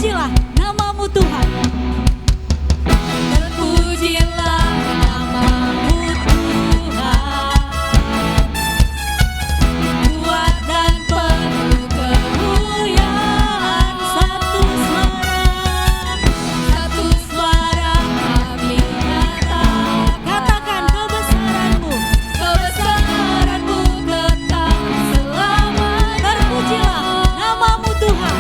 Terpujilah namamu Tuhan. Terpujilah namamu Tuhan. Kuat dan penuh kemuliaan. Satu suara kami nyatakan. Katakan kebesaranmu. Kebesaranmu kekal selamanya. Terpujilah namamu Tuhan.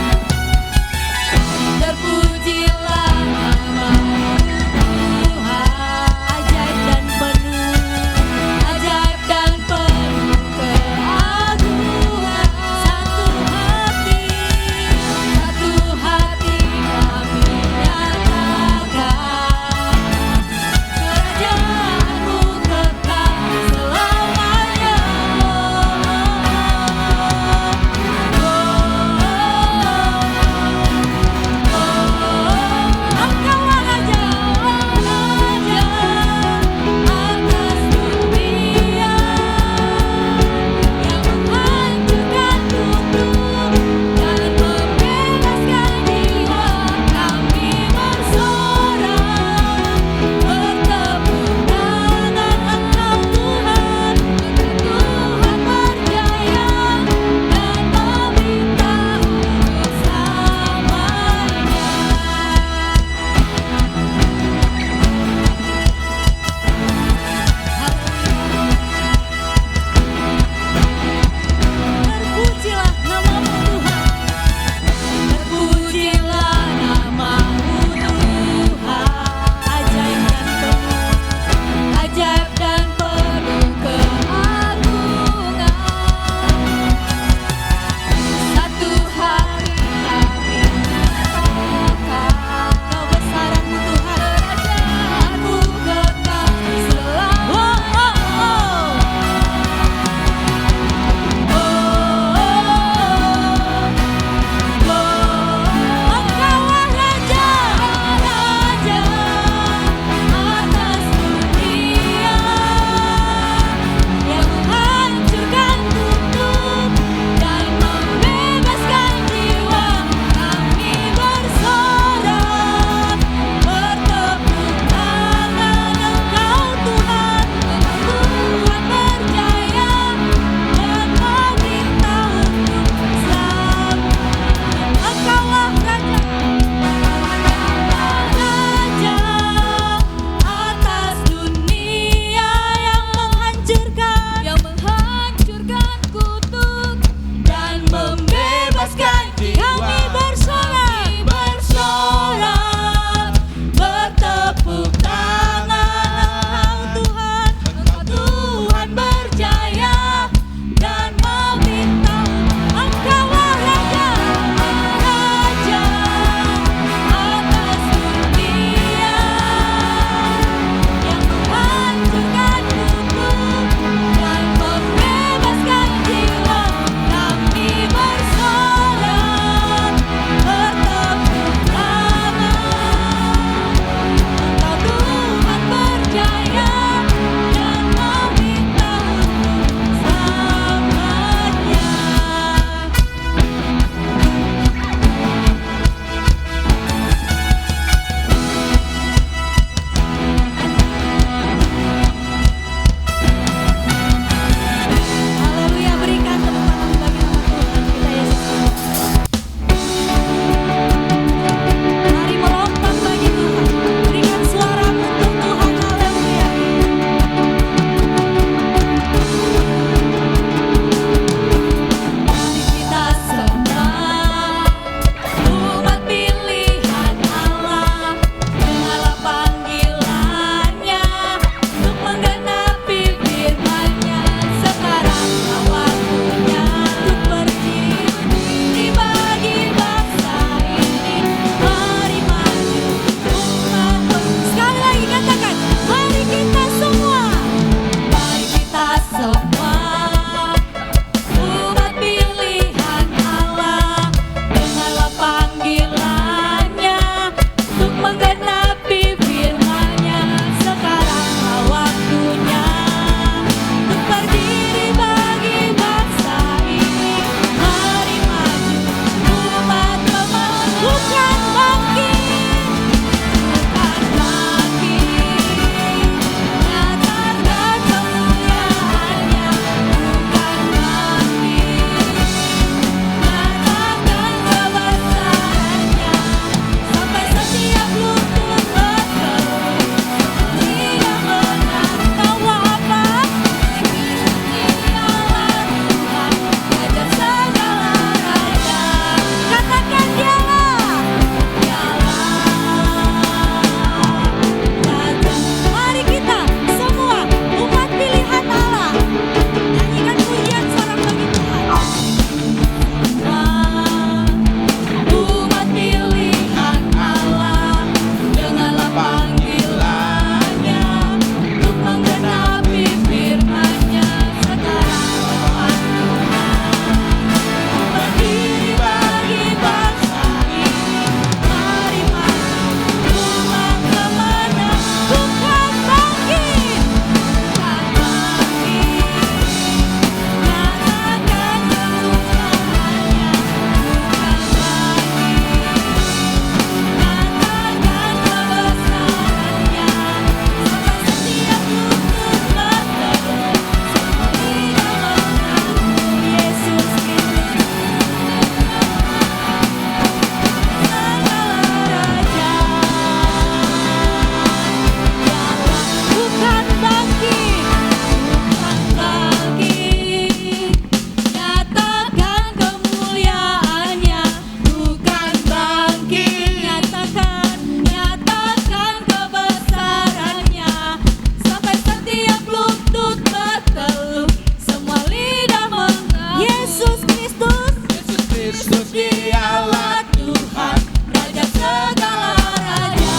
Dialah Tuhan, Raja segala raja.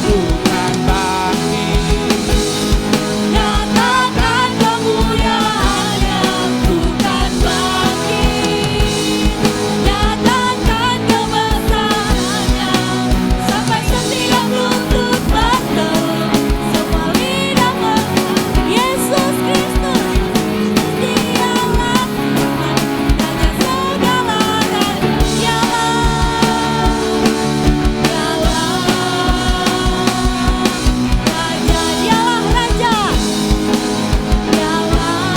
Tuhan bangkit, Nyatakan kemuliaannya. Tuhan bangkit, nyatakan kebesarannya. Sampai setiap lutut bertelut, semua lidah mengakui Yesus Kristus dialah Tuhan, Raja segala raja. Dialah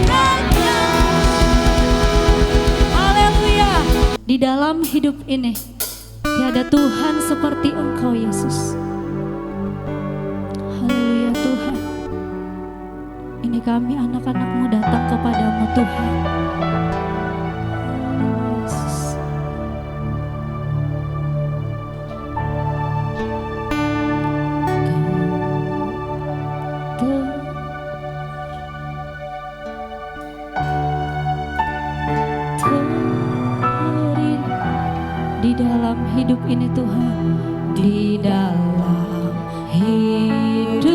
Raja, haleluya. Di dalam hidup ini tiada Tuhan seperti Engkau, Yesus. Haleluya Tuhan. Ini kami anak-anak-Mu datang kepadamu Tuhan. Yesus. Di dalam hidup ini Tuhan, di dalam hidup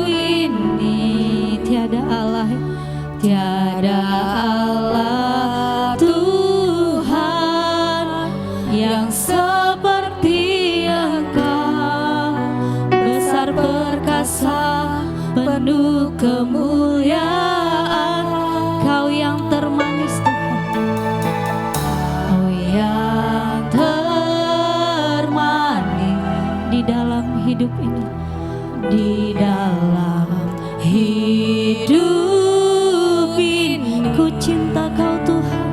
ini tiada Allah Tuhan yang seperti Engkau, besar perkasa penuh kemuliaan. Kau yang termanis Tuhan, Kau yang termanis di dalam hidup ini, di dalam hidup ini. Ku cinta Kau Tuhan,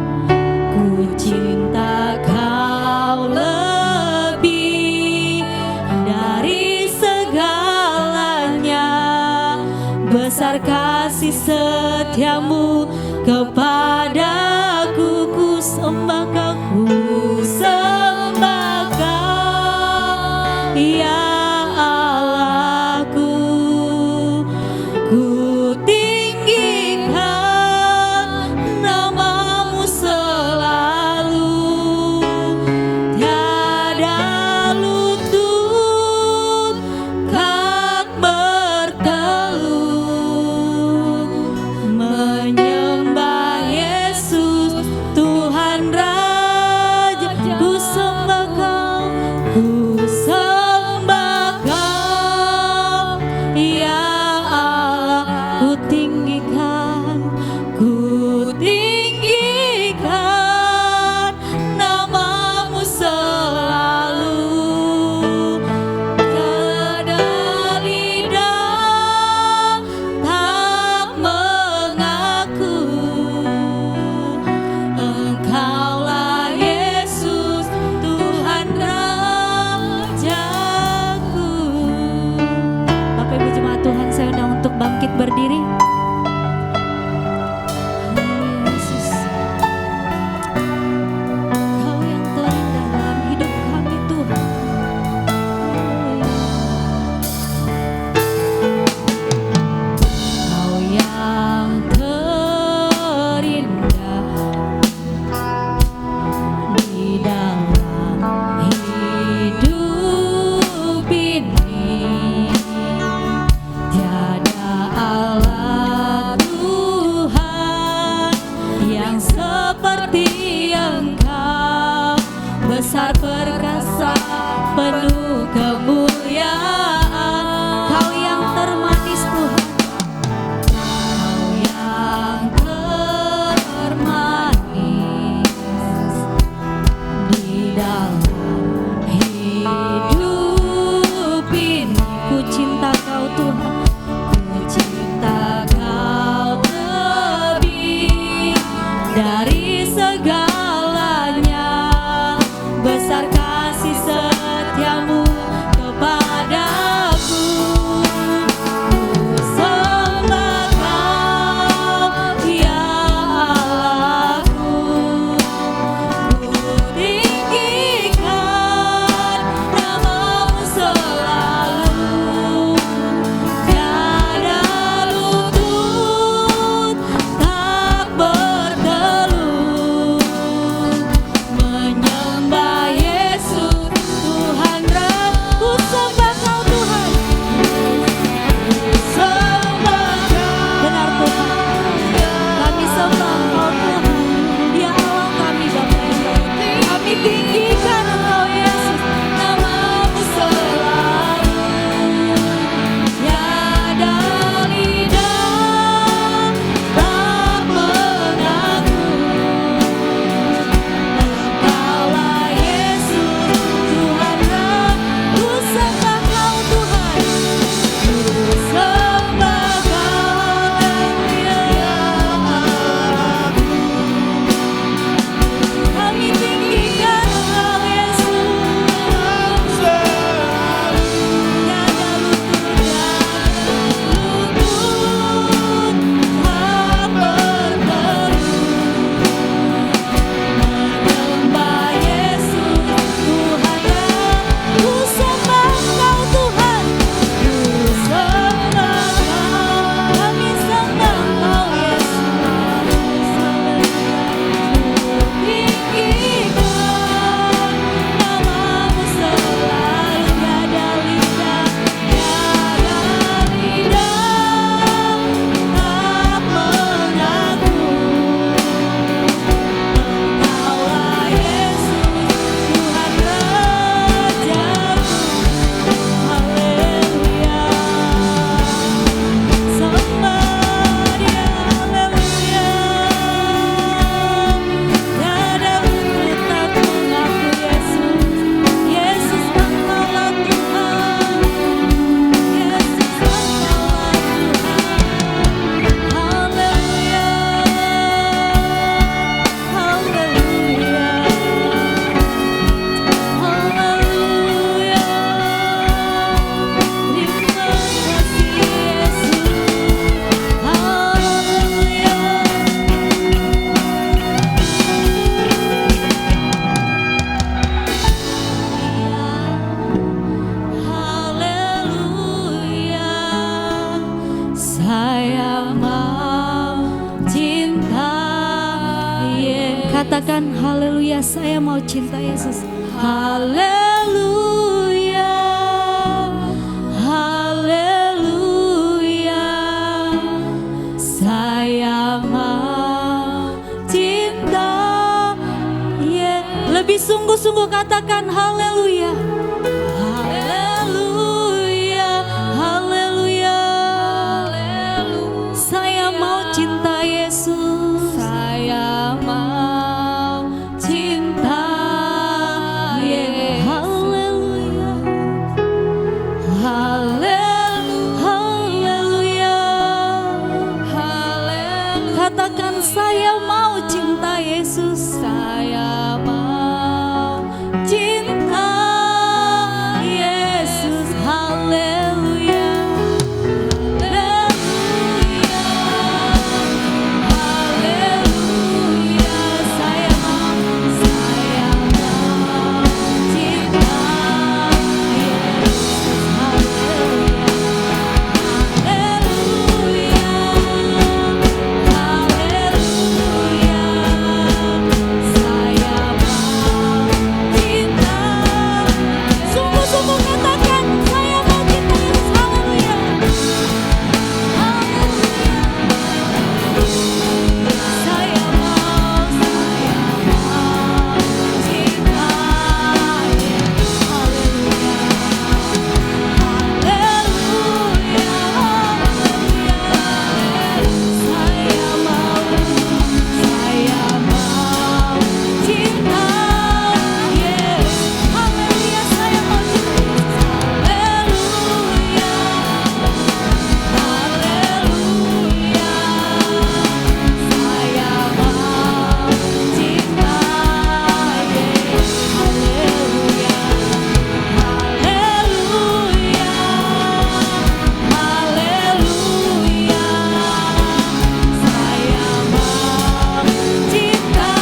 ku cinta Kau lebih dari segalanya. Besar kasih setiamu kepadaku, ku sembah Kau, ku sembah Kau, ya Allahku. Ku tinggikan namamu selalu, tiada lutut kan bertelut menyembah Yesus Tuhan Raja. Ku sembah Kau, ku sembah Kau, ya Allah. Ku tinggikan namamu selalu. Tiada lidah tak mengaku Engkaulah Yesus Tuhan Rajaku. Bapak Ibu jemaat Tuhan, saya undang untuk bangkit berdiri. Haleluya Yesus, Kau yang terindah dalam hidup kami Tuhan. Haleluya. Kau yang terindah di dalam hidup ini, tiada Allah Tuhan yang seperti Engkau, besar perkasa penuh kemuliaan. Kau yang termanis Tuhan, Kau yang termanis di dalam hidup ini. Ku cinta Kau Tuhan, ku cinta Kau lebih dari segalanya. Besar kasih setiamu katakan haleluya, saya mau cinta Yesus. Haleluya, haleluya, saya mau cinta Yesus. Lebih sungguh-sungguh katakan haleluya. Haleluya, haleluya, saya mau cinta Yesus. Saya mau cinta Yesus. Haleluya, haleluya, haleluya. Katakan saya mau cinta Yesus. Saya mau cinta Yesus. Haleluya, haleluya, haleluya. Saya mau cinta Yesus. Haleluya, haleluya, haleluya. Saya mau cinta. Sungguh-sungguh katakan saya mau cinta Yesus. Haleluya, haleluya. Saya mau cinta Yesus. Haleluya, haleluya, haleluya. Saya mau cinta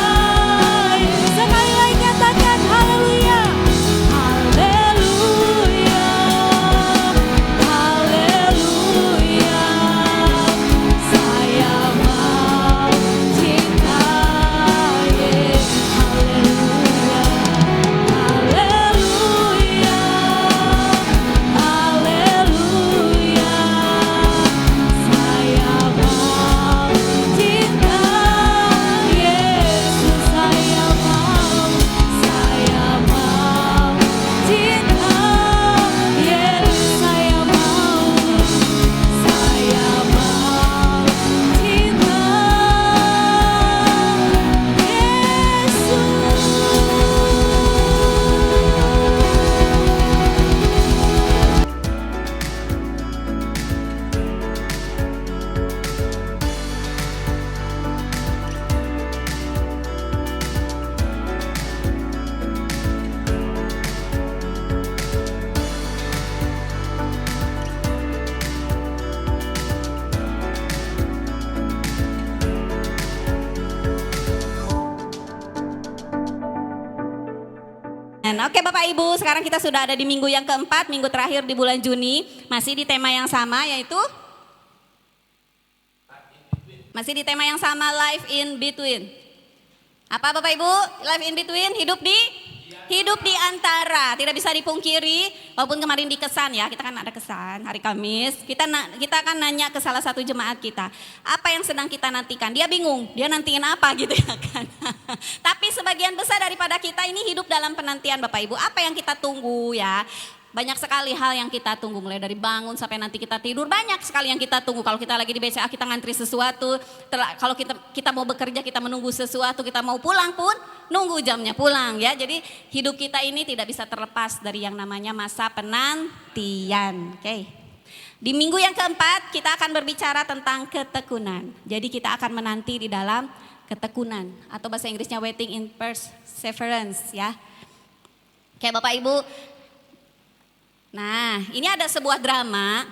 Yesus. Haleluya, saya mau cinta Oke Bapak Ibu, sekarang kita sudah ada di minggu yang keempat, minggu terakhir di bulan Juni. Masih di tema yang sama, yaitu masih di tema yang sama, Life in Between. Apa Bapak Ibu? Life in Between, hidup di antara. Tidak bisa dipungkiri, walaupun kemarin di kesan ya, kita kan ada kesan hari Kamis. Kita akan nanya ke salah satu jemaat kita, apa yang sedang kita nantikan. Dia bingung, dia nantiin apa gitu ya kan. Tapi sebagian besar daripada kita ini hidup dalam penantian Bapak Ibu. Apa yang kita tunggu ya? Banyak sekali hal yang kita tunggu, mulai dari bangun sampai nanti kita tidur, banyak sekali yang kita tunggu. Kalau kita lagi di BCA kita ngantri sesuatu, kalau kita mau bekerja kita menunggu sesuatu, kita mau pulang pun nunggu jamnya pulang ya. Jadi hidup kita ini tidak bisa terlepas dari yang namanya masa penantian. Oke. Di minggu yang keempat kita akan berbicara tentang ketekunan. Jadi kita akan menanti di dalam ketekunan, atau bahasa Inggrisnya waiting in perseverance ya. Oke Bapak Ibu. Nah, ini ada sebuah drama.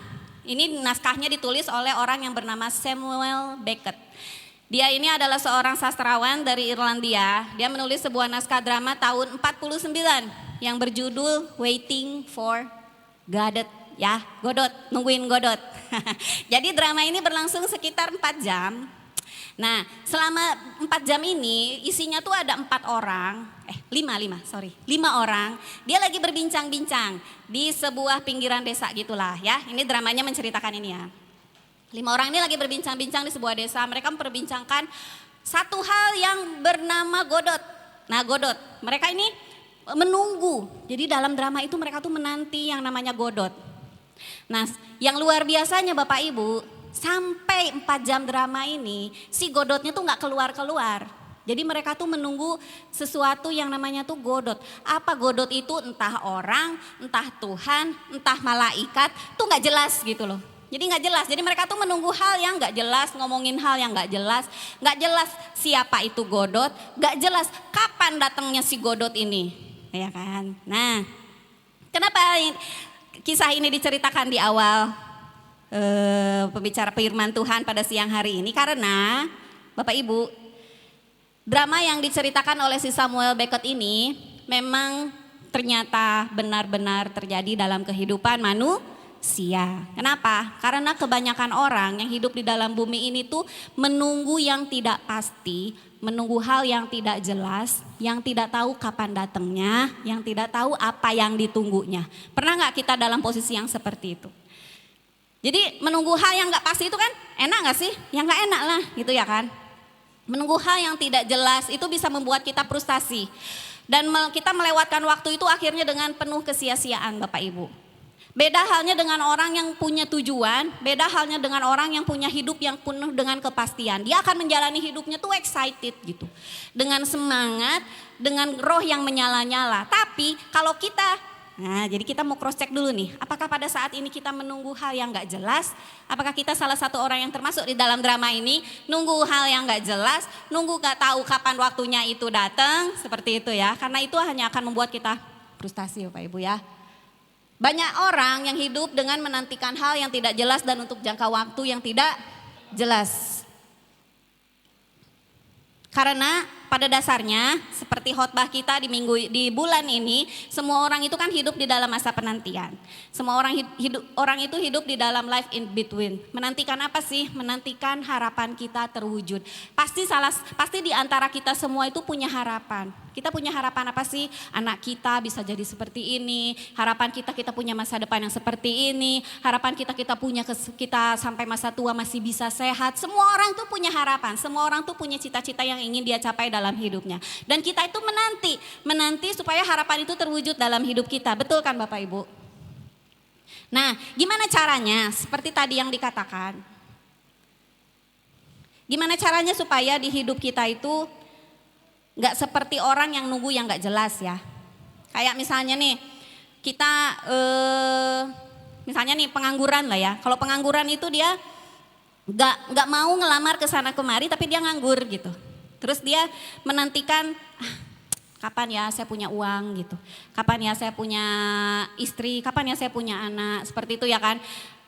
Ini naskahnya ditulis oleh orang yang bernama Samuel Beckett. Dia ini adalah seorang sastrawan dari Irlandia. Dia menulis sebuah naskah drama tahun 49 yang berjudul Waiting for Godot. Ya, Godot, nungguin Godot. Jadi drama ini berlangsung sekitar 4 jam. Nah, selama 4 jam ini isinya tuh ada 4 orang, 5 orang. Dia lagi berbincang-bincang di sebuah pinggiran desa gitulah ya. Ini dramanya menceritakan ini ya. 5 orang ini lagi berbincang-bincang di sebuah desa. Mereka memperbincangkan satu hal yang bernama godot. Nah, godot. Mereka ini menunggu. Jadi dalam drama itu mereka tuh menanti yang namanya godot. Nah, yang luar biasanya Bapak Ibu, sampai 4 jam drama ini si godotnya tuh nggak keluar-keluar. Jadi mereka tuh menunggu sesuatu yang namanya tuh godot. Apa godot itu? Entah orang, entah Tuhan, entah malaikat, tuh nggak jelas gitu loh. Jadi nggak jelas. Jadi mereka tuh menunggu hal yang nggak jelas, ngomongin hal yang nggak jelas siapa itu godot, nggak jelas kapan datangnya si godot ini, ya kan? Nah, kenapa kisah ini diceritakan di awal pembicara firman Tuhan pada siang hari ini? Karena Bapak Ibu, drama yang diceritakan oleh si Samuel Beckett ini memang ternyata benar-benar terjadi dalam kehidupan manusia. Kenapa? Karena kebanyakan orang yang hidup di dalam bumi ini tuh menunggu yang tidak pasti, menunggu hal yang tidak jelas, yang tidak tahu kapan datangnya, yang tidak tahu apa yang ditunggunya. Pernah nggak kita dalam posisi yang seperti itu? Jadi menunggu hal yang gak pasti itu kan enak gak sih? Ya gak enak lah gitu ya kan. Menunggu hal yang tidak jelas itu bisa membuat kita frustasi. Dan kita melewatkan waktu itu akhirnya dengan penuh kesia-siaan Bapak Ibu. Beda halnya dengan orang yang punya tujuan, beda halnya dengan orang yang punya hidup yang penuh dengan kepastian. Dia akan menjalani hidupnya tuh excited gitu. Dengan semangat, dengan roh yang menyala-nyala. Tapi kalau kita... Nah, jadi kita mau cross check dulu nih, apakah pada saat ini kita menunggu hal yang gak jelas? Apakah kita salah satu orang yang termasuk di dalam drama ini, nunggu hal yang gak jelas, nunggu gak tahu kapan waktunya itu datang, seperti itu ya. Karena itu hanya akan membuat kita frustasi Bapak Ibu ya. Banyak orang yang hidup dengan menantikan hal yang tidak jelas dan untuk jangka waktu yang tidak jelas. Karena pada dasarnya seperti khotbah kita di bulan ini, semua orang itu kan hidup di dalam masa penantian. Semua orang itu hidup di dalam life in between. Menantikan apa sih? Menantikan harapan kita terwujud. Pasti di antara kita semua itu punya harapan. Kita punya harapan apa sih? Anak kita bisa jadi seperti ini. Harapan kita punya masa depan yang seperti ini. Harapan kita punya kita sampai masa tua masih bisa sehat. Semua orang tuh punya harapan. Semua orang tuh punya cita-cita yang ingin dia capai dalam hidupnya. Dan kita itu menanti supaya harapan itu terwujud dalam hidup kita. Betul kan Bapak Ibu? Nah, gimana caranya? Seperti tadi yang dikatakan. Gimana caranya supaya di hidup kita itu gak seperti orang yang nunggu yang gak jelas ya. Kayak misalnya nih, kita misalnya nih pengangguran lah ya. Kalau pengangguran itu dia gak mau ngelamar ke sana kemari tapi dia nganggur gitu. Terus dia menantikan kapan ya saya punya uang gitu. Kapan ya saya punya istri, kapan ya saya punya anak, seperti itu ya kan.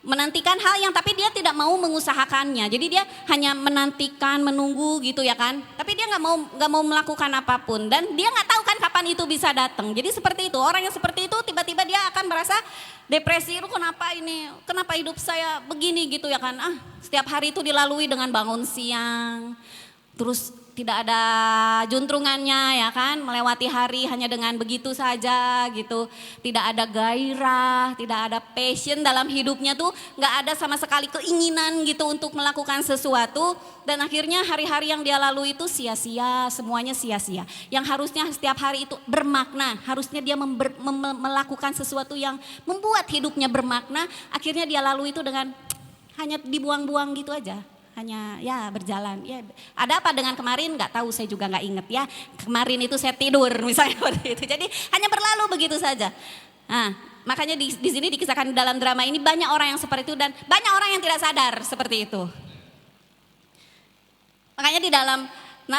Menantikan hal yang tapi dia tidak mau mengusahakannya. Jadi dia hanya menantikan, menunggu gitu ya kan. Tapi dia nggak mau melakukan apapun dan dia nggak tahu kan kapan itu bisa datang. Jadi seperti itu, orang yang seperti itu tiba-tiba dia akan merasa depresi. Kenapa hidup saya begini gitu ya kan. Setiap hari itu dilalui dengan bangun siang. Terus tidak ada juntrungannya ya kan, melewati hari hanya dengan begitu saja gitu. Tidak ada gairah, tidak ada passion dalam hidupnya tuh, gak ada sama sekali keinginan gitu untuk melakukan sesuatu. Dan akhirnya hari-hari yang dia lalui itu sia-sia, semuanya sia-sia. Yang harusnya setiap hari itu bermakna, harusnya dia melakukan sesuatu yang membuat hidupnya bermakna. Akhirnya dia lalui itu dengan hanya dibuang-buang gitu aja. Hanya ya berjalan. Ya, ada apa dengan kemarin nggak tahu, saya juga nggak inget ya. Kemarin itu saya tidur misalnya seperti itu. Jadi hanya berlalu begitu saja. Nah, makanya di sini dikisahkan dalam drama ini banyak orang yang seperti itu dan banyak orang yang tidak sadar seperti itu. Makanya di dalam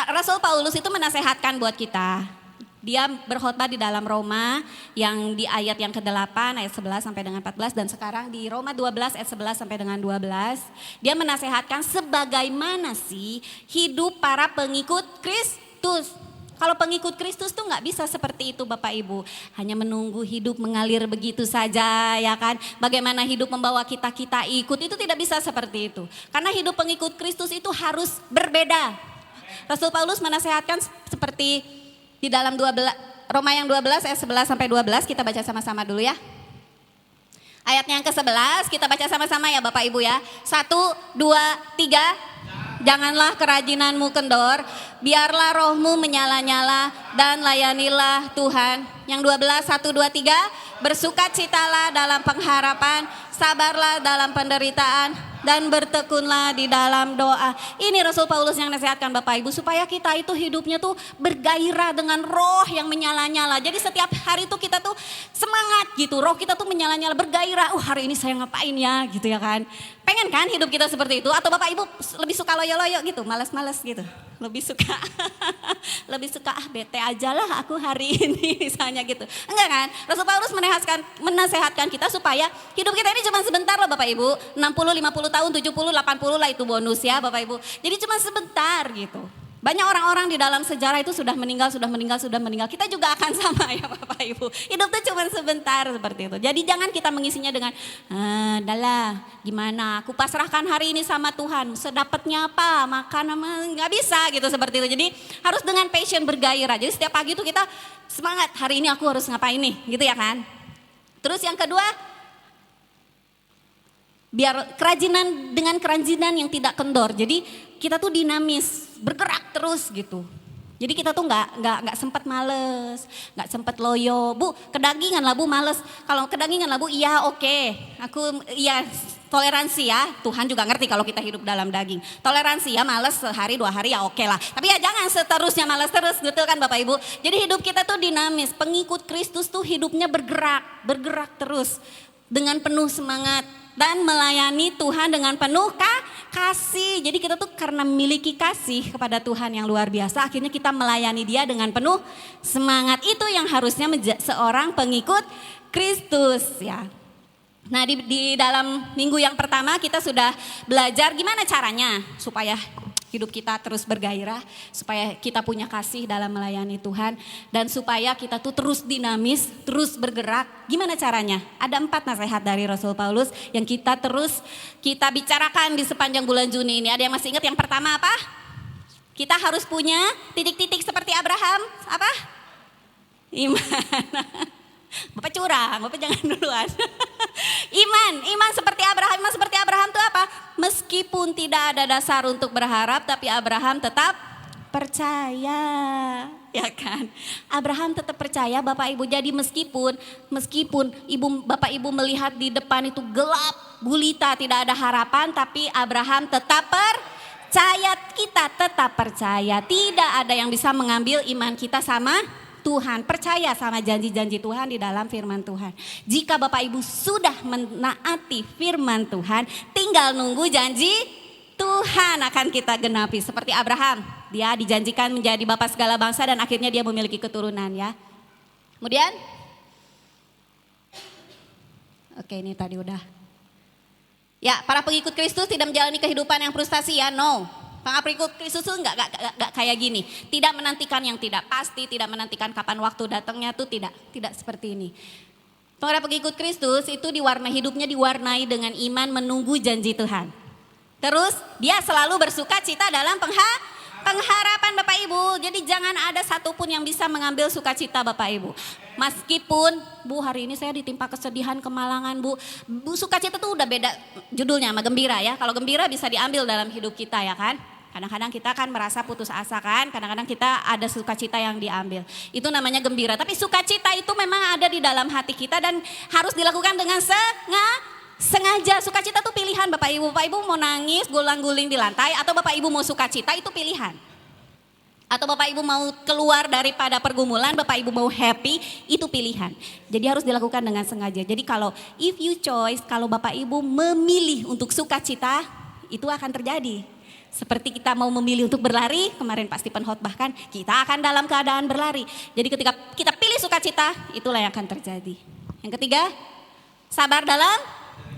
Rasul Paulus itu menasehatkan buat kita. Dia berkhotbah di dalam Roma yang di ayat yang ke-8 ayat 11 sampai dengan 14 dan sekarang di Roma 12 ayat 11 sampai dengan 12. Dia menasehatkan sebagaimana sih hidup para pengikut Kristus. Kalau pengikut Kristus tuh nggak bisa seperti itu Bapak Ibu. Hanya menunggu hidup mengalir begitu saja ya kan. Bagaimana hidup membawa kita ikut, itu tidak bisa seperti itu. Karena hidup pengikut Kristus itu harus berbeda. Rasul Paulus menasehatkan seperti di dalam Roma yang 12 ayat 11 sampai 12, kita baca sama-sama dulu ya. Ayatnya yang ke-11 kita baca sama-sama ya Bapak Ibu ya. 1, 2, 3. Janganlah kerajinanmu kendor, biarlah rohmu menyala-nyala dan layanilah Tuhan. Yang 12, 1, 2, 3, bersukacitalah dalam pengharapan, sabarlah dalam penderitaan, dan bertekunlah di dalam doa. Ini Rasul Paulus yang nasihatkan Bapak Ibu supaya kita itu hidupnya tuh bergairah dengan roh yang menyala-nyala. Jadi setiap hari tuh kita tuh semangat gitu, roh kita tuh menyala-nyala, bergairah. Hari ini saya ngapain ya gitu ya kan. Pengen kan hidup kita seperti itu? Atau Bapak Ibu lebih suka loyo-loyo gitu, malas-malas gitu? Lebih suka bete aja lah aku hari ini misalnya gitu. Enggak kan? Rasul Paulus menasehatkan kita supaya hidup kita ini cuma sebentar loh Bapak Ibu. 60, 50 tahun, 70, 80 lah itu bonus ya Bapak Ibu. Jadi cuma sebentar gitu. Banyak orang-orang di dalam sejarah itu sudah meninggal. Kita juga akan sama ya Bapak Ibu. Hidup tuh cuma sebentar seperti itu. Jadi jangan kita mengisinya dengan, adalah gimana aku pasrahkan hari ini sama Tuhan. Sedapatnya apa, makan nggak bisa gitu seperti itu. Jadi harus dengan passion bergairah. Jadi setiap pagi itu kita semangat, hari ini aku harus ngapain nih gitu ya kan. Terus yang kedua, biar kerajinan yang tidak kendor. Jadi kita tuh dinamis, bergerak terus gitu. Jadi kita tuh nggak sempat males, nggak sempat loyo. Bu, kedagingan lah Bu males. Kalau kedagingan lah Bu, iya oke. Aku iya toleransi ya. Tuhan juga ngerti kalau kita hidup dalam daging. Toleransi ya, males sehari 2 hari ya oke lah. Tapi ya jangan seterusnya males terus, betul kan Bapak Ibu? Jadi hidup kita tuh dinamis. Pengikut Kristus tuh hidupnya bergerak terus dengan penuh semangat. Dan melayani Tuhan dengan penuh kasih. Jadi kita tuh karena memiliki kasih kepada Tuhan yang luar biasa, akhirnya kita melayani Dia dengan penuh semangat. Itu yang harusnya seorang pengikut Kristus ya. Nah di dalam minggu yang pertama kita sudah belajar gimana caranya supaya hidup kita terus bergairah, supaya kita punya kasih dalam melayani Tuhan, dan supaya kita tuh terus dinamis, terus bergerak. Gimana caranya? Ada 4 nasihat dari Rasul Paulus yang kita bicarakan di sepanjang bulan Juni ini. Ada yang masih ingat yang pertama apa? Kita harus punya titik-titik seperti Abraham. Apa? Iman. Bapak curang, Bapak jangan duluan. Iman seperti Abraham. Iman seperti Abraham itu apa? Meskipun tidak ada dasar untuk berharap, tapi Abraham tetap percaya, ya kan? Abraham tetap percaya Bapak Ibu. Jadi meskipun Bapak Ibu melihat di depan itu gelap, gulita, tidak ada harapan, tapi Abraham tetap percaya. Kita tetap percaya. Tidak ada yang bisa mengambil iman kita sama Tuhan, percaya sama janji-janji Tuhan di dalam firman Tuhan. Jika Bapak Ibu sudah menaati firman Tuhan, tinggal nunggu janji Tuhan akan kita genapi. Seperti Abraham, dia dijanjikan menjadi bapa segala bangsa dan akhirnya dia memiliki keturunan ya. Kemudian, oke ini tadi udah. Ya, para pengikut Kristus tidak menjalani kehidupan yang frustasi ya, no. Pengikut Kristus itu enggak kayak gini. Tidak menantikan yang tidak pasti, tidak menantikan kapan waktu datangnya tuh tidak seperti ini. Para pengikut Kristus itu hidupnya diwarnai dengan iman menunggu janji Tuhan. Terus dia selalu bersuka cita dalam pengharapan Bapak Ibu. Jadi jangan ada satupun yang bisa mengambil sukacita Bapak Ibu. Meskipun Bu hari ini saya ditimpa kesedihan, kemalangan Bu sukacita tuh udah beda judulnya sama gembira ya. Kalau gembira bisa diambil dalam hidup kita ya kan. Kadang-kadang kita kan merasa putus asa kan, kadang-kadang kita ada sukacita yang diambil. Itu namanya gembira, tapi sukacita itu memang ada di dalam hati kita dan harus dilakukan dengan sengaja. Sukacita itu pilihan Bapak Ibu. Bapak Ibu mau nangis, gulang-guling di lantai, atau Bapak Ibu mau sukacita itu pilihan. Atau Bapak Ibu mau keluar daripada pergumulan, Bapak Ibu mau happy, itu pilihan. Jadi harus dilakukan dengan sengaja. Jadi kalau kalau Bapak Ibu memilih untuk sukacita, itu akan terjadi. Seperti kita mau memilih untuk berlari, kemarin Pak Stephen khotbahkan, kita akan dalam keadaan berlari. Jadi ketika kita pilih sukacita, itulah yang akan terjadi. Yang ketiga, sabar dalam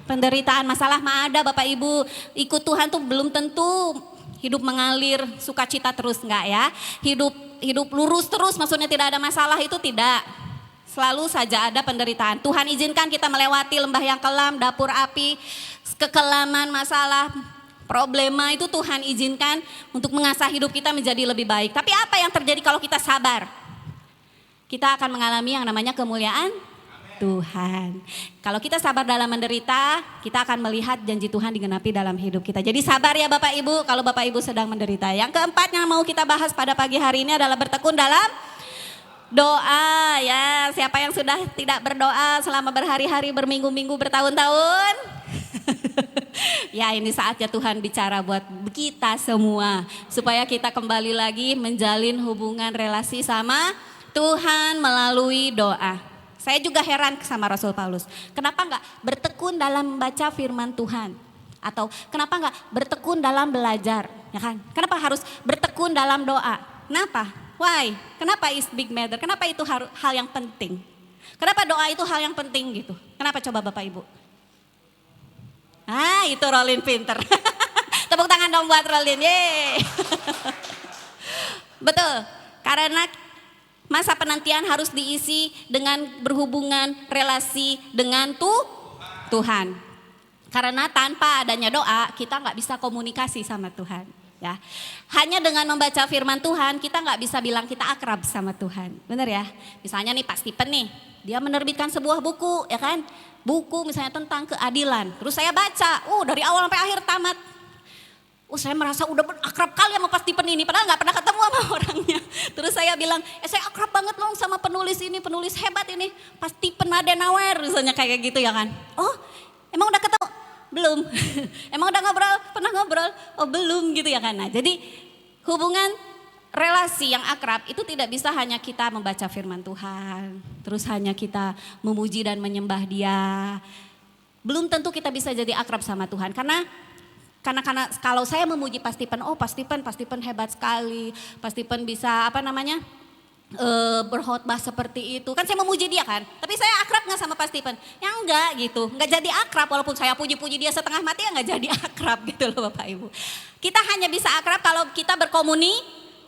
penderitaan. Masalah mah ada Bapak Ibu, ikut Tuhan tuh belum tentu hidup mengalir sukacita terus, enggak ya. Hidup lurus terus, maksudnya tidak ada masalah, itu tidak. Selalu saja ada penderitaan. Tuhan izinkan kita melewati lembah yang kelam, dapur api, kekelaman, masalah, problema, itu Tuhan izinkan untuk mengasah hidup kita menjadi lebih baik. Tapi apa yang terjadi kalau kita sabar? Kita akan mengalami yang namanya kemuliaan Tuhan. Kalau kita sabar dalam menderita, kita akan melihat janji Tuhan digenapi dalam hidup kita. Jadi sabar ya Bapak Ibu kalau Bapak Ibu sedang menderita. Yang keempat yang mau kita bahas pada pagi hari ini adalah bertekun dalam doa ya. Siapa yang sudah tidak berdoa selama berhari-hari, berminggu-minggu, bertahun-tahun? Ya, ini saatnya Tuhan bicara buat kita semua. Supaya kita kembali lagi menjalin hubungan relasi sama Tuhan melalui doa. Saya juga heran sama Rasul Paulus. Kenapa enggak bertekun dalam membaca firman Tuhan? Atau kenapa enggak bertekun dalam belajar? Ya kan? Kenapa harus bertekun dalam doa? Kenapa? Why? Kenapa is big matter? Kenapa itu hal yang penting? Kenapa doa itu hal yang penting gitu? Kenapa coba Bapak Ibu? Itu Rolin pinter. Tepuk tangan dong buat Rolin. Yeay. Betul. Karena masa penantian harus diisi dengan berhubungan relasi dengan Tuhan. Karena tanpa adanya doa kita nggak bisa komunikasi sama Tuhan. Ya, hanya dengan membaca firman Tuhan kita nggak bisa bilang kita akrab sama Tuhan, benar ya? Misalnya nih Pak Stephen nih, dia menerbitkan sebuah buku, ya kan? Buku misalnya tentang keadilan. Terus saya baca, dari awal sampai akhir tamat. Saya merasa udah akrab kali sama Pak Stephen ini, padahal nggak pernah ketemu sama orangnya. Terus saya bilang, saya akrab banget loh sama penulis ini, penulis hebat ini, Pak Stephen Adenauer, misalnya kayak gitu ya kan. Oh, emang udah ketemu? Belum. Emang udah ngobrol? Pernah ngobrol? Oh belum gitu ya kan. Nah, jadi hubungan relasi yang akrab itu tidak bisa hanya kita membaca firman Tuhan, terus hanya kita memuji dan menyembah Dia. Belum tentu kita bisa jadi akrab sama Tuhan karena kalau saya memuji Pak Stephen, Pak Stephen hebat sekali, Pak Stephen bisa berkhotbah seperti itu. Kan saya memuji dia kan, tapi saya akrab gak sama Pak Stephen? Ya enggak gitu, enggak jadi akrab walaupun saya puji-puji dia setengah mati ya enggak jadi akrab gitu loh Bapak Ibu. Kita hanya bisa akrab kalau kita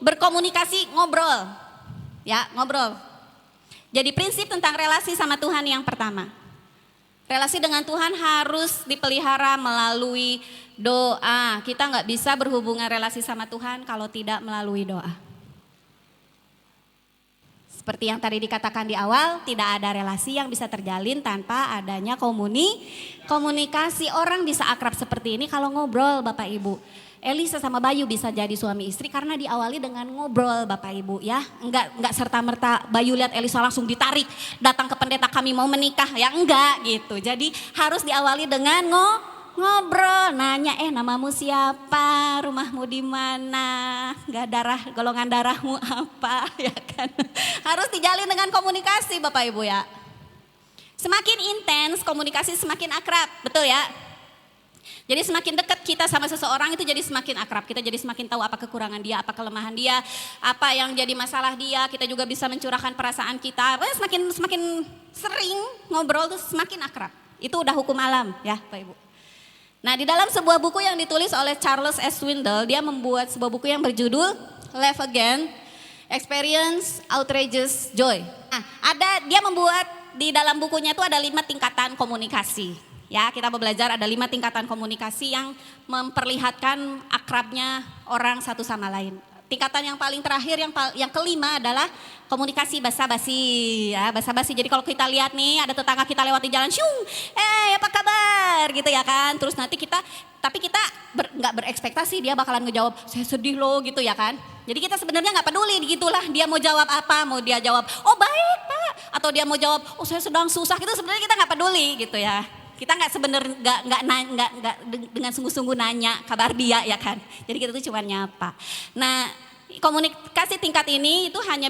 berkomunikasi, ngobrol. Ya, ngobrol. Jadi prinsip tentang relasi sama Tuhan yang pertama. Relasi dengan Tuhan harus dipelihara melalui doa. Kita nggak bisa berhubungan relasi sama Tuhan kalau tidak melalui doa. Seperti yang tadi dikatakan di awal, tidak ada relasi yang bisa terjalin tanpa adanya komunikasi. Orang bisa akrab seperti ini kalau ngobrol Bapak Ibu. Elisa sama Bayu bisa jadi suami istri karena diawali dengan ngobrol Bapak Ibu ya. Enggak serta-merta Bayu lihat Elisa langsung ditarik datang ke pendeta kami mau menikah ya, enggak gitu. Jadi harus diawali dengan ngobrol, nanya namamu siapa, rumahmu di mana, golongan darahmu apa ya kan. Harus dijalin dengan komunikasi Bapak Ibu ya. Semakin intens komunikasi semakin akrab, betul ya? Jadi semakin dekat kita sama seseorang itu jadi semakin akrab. Kita jadi semakin tahu apa kekurangan dia, apa kelemahan dia, apa yang jadi masalah dia. Kita juga bisa mencurahkan perasaan kita. Semakin sering ngobrol tuh semakin akrab. Itu udah hukum alam ya Pak Ibu. Nah di dalam sebuah buku yang ditulis oleh Charles S. Swindoll, dia membuat sebuah buku yang berjudul Live Again, Experience Outrageous Joy. Nah dia membuat di dalam bukunya itu ada 5 tingkatan komunikasi. Ya, kita mau belajar ada 5 tingkatan komunikasi yang memperlihatkan akrabnya orang satu sama lain. Tingkatan yang paling terakhir, yang kelima adalah komunikasi basa-basi. Ya, basa-basi. Jadi kalau kita lihat nih ada tetangga kita lewat di jalan, syung, apa kabar gitu ya kan. Terus nanti kita nggak berekspektasi dia bakalan ngejawab, saya sedih loh gitu ya kan. Jadi kita sebenarnya nggak peduli gitulah dia mau jawab apa, mau dia jawab, oh baik Pak. Atau dia mau jawab, oh saya sedang susah, gitu sebenarnya kita nggak peduli gitu ya. Kita nggak nggak dengan sungguh-sungguh nanya kabar dia ya kan. Jadi kita tuh cuma nyapa. Nah komunikasi tingkat ini itu hanya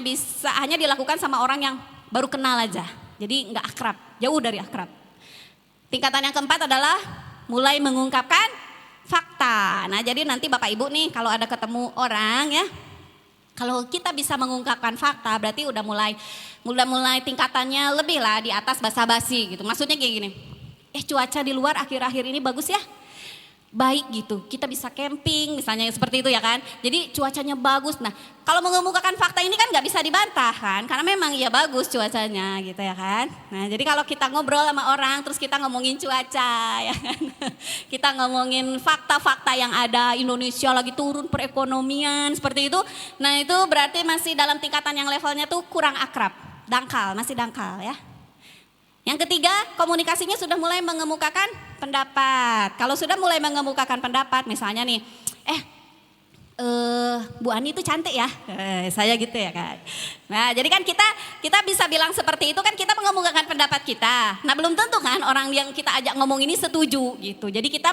dilakukan sama orang yang baru kenal aja. Jadi nggak akrab, jauh dari akrab. Tingkatan yang keempat adalah mulai mengungkapkan fakta. Nah jadi nanti Bapak Ibu nih kalau ada ketemu orang ya, kalau kita bisa mengungkapkan fakta berarti udah mulai tingkatannya lebih lah di atas basa-basi gitu. Maksudnya kayak gini. Cuaca di luar akhir-akhir ini bagus ya. baik gitu. Kita bisa camping misalnya seperti itu ya kan. Jadi cuacanya bagus. Nah kalau mengemukakan fakta ini kan gak bisa dibantah kan. Karena memang ya bagus cuacanya gitu ya kan. Nah jadi kalau kita ngobrol sama orang terus kita ngomongin cuaca ya kan. Kita ngomongin fakta-fakta yang ada, Indonesia lagi turun perekonomian seperti itu. Nah itu berarti masih dalam tingkatan yang levelnya tuh kurang akrab. Dangkal, masih dangkal ya. Yang ketiga, komunikasinya sudah mulai mengemukakan pendapat. Kalau sudah mulai mengemukakan pendapat, misalnya nih, Bu Ani itu cantik ya, saya gitu ya kan. Nah jadi kan kita bisa bilang seperti itu kan kita mengemukakan pendapat kita. Nah belum tentu kan orang yang kita ajak ngomong ini setuju gitu. Jadi kita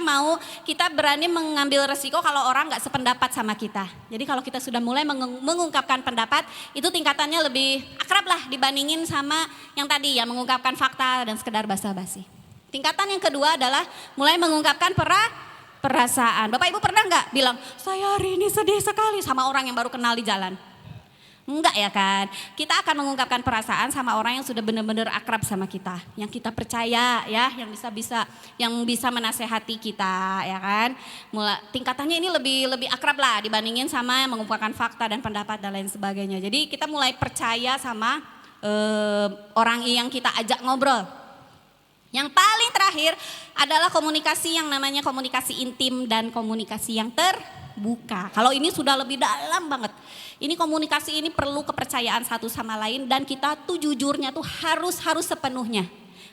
berani mengambil resiko kalau orang gak sependapat sama kita. Jadi kalau kita sudah mulai mengungkapkan pendapat itu tingkatannya lebih akrab lah dibandingin sama yang tadi ya mengungkapkan fakta dan sekedar basa-basi. Tingkatan yang kedua adalah mulai mengungkapkan perasaan. Bapak Ibu pernah nggak bilang, saya hari ini sedih sekali sama orang yang baru kenal di jalan? Enggak ya kan? Kita akan mengungkapkan perasaan sama orang yang sudah benar-benar akrab sama kita. Yang kita percaya ya, yang bisa menasehati kita ya kan. Tingkatannya ini lebih akrab lah dibandingin sama mengungkapkan fakta dan pendapat dan lain sebagainya. Jadi kita mulai percaya sama orang yang kita ajak ngobrol. Yang paling terakhir adalah komunikasi yang namanya komunikasi intim dan komunikasi yang terbuka. Kalau ini sudah lebih dalam banget. Ini komunikasi ini perlu kepercayaan satu sama lain dan kita tuh jujurnya tuh harus sepenuhnya.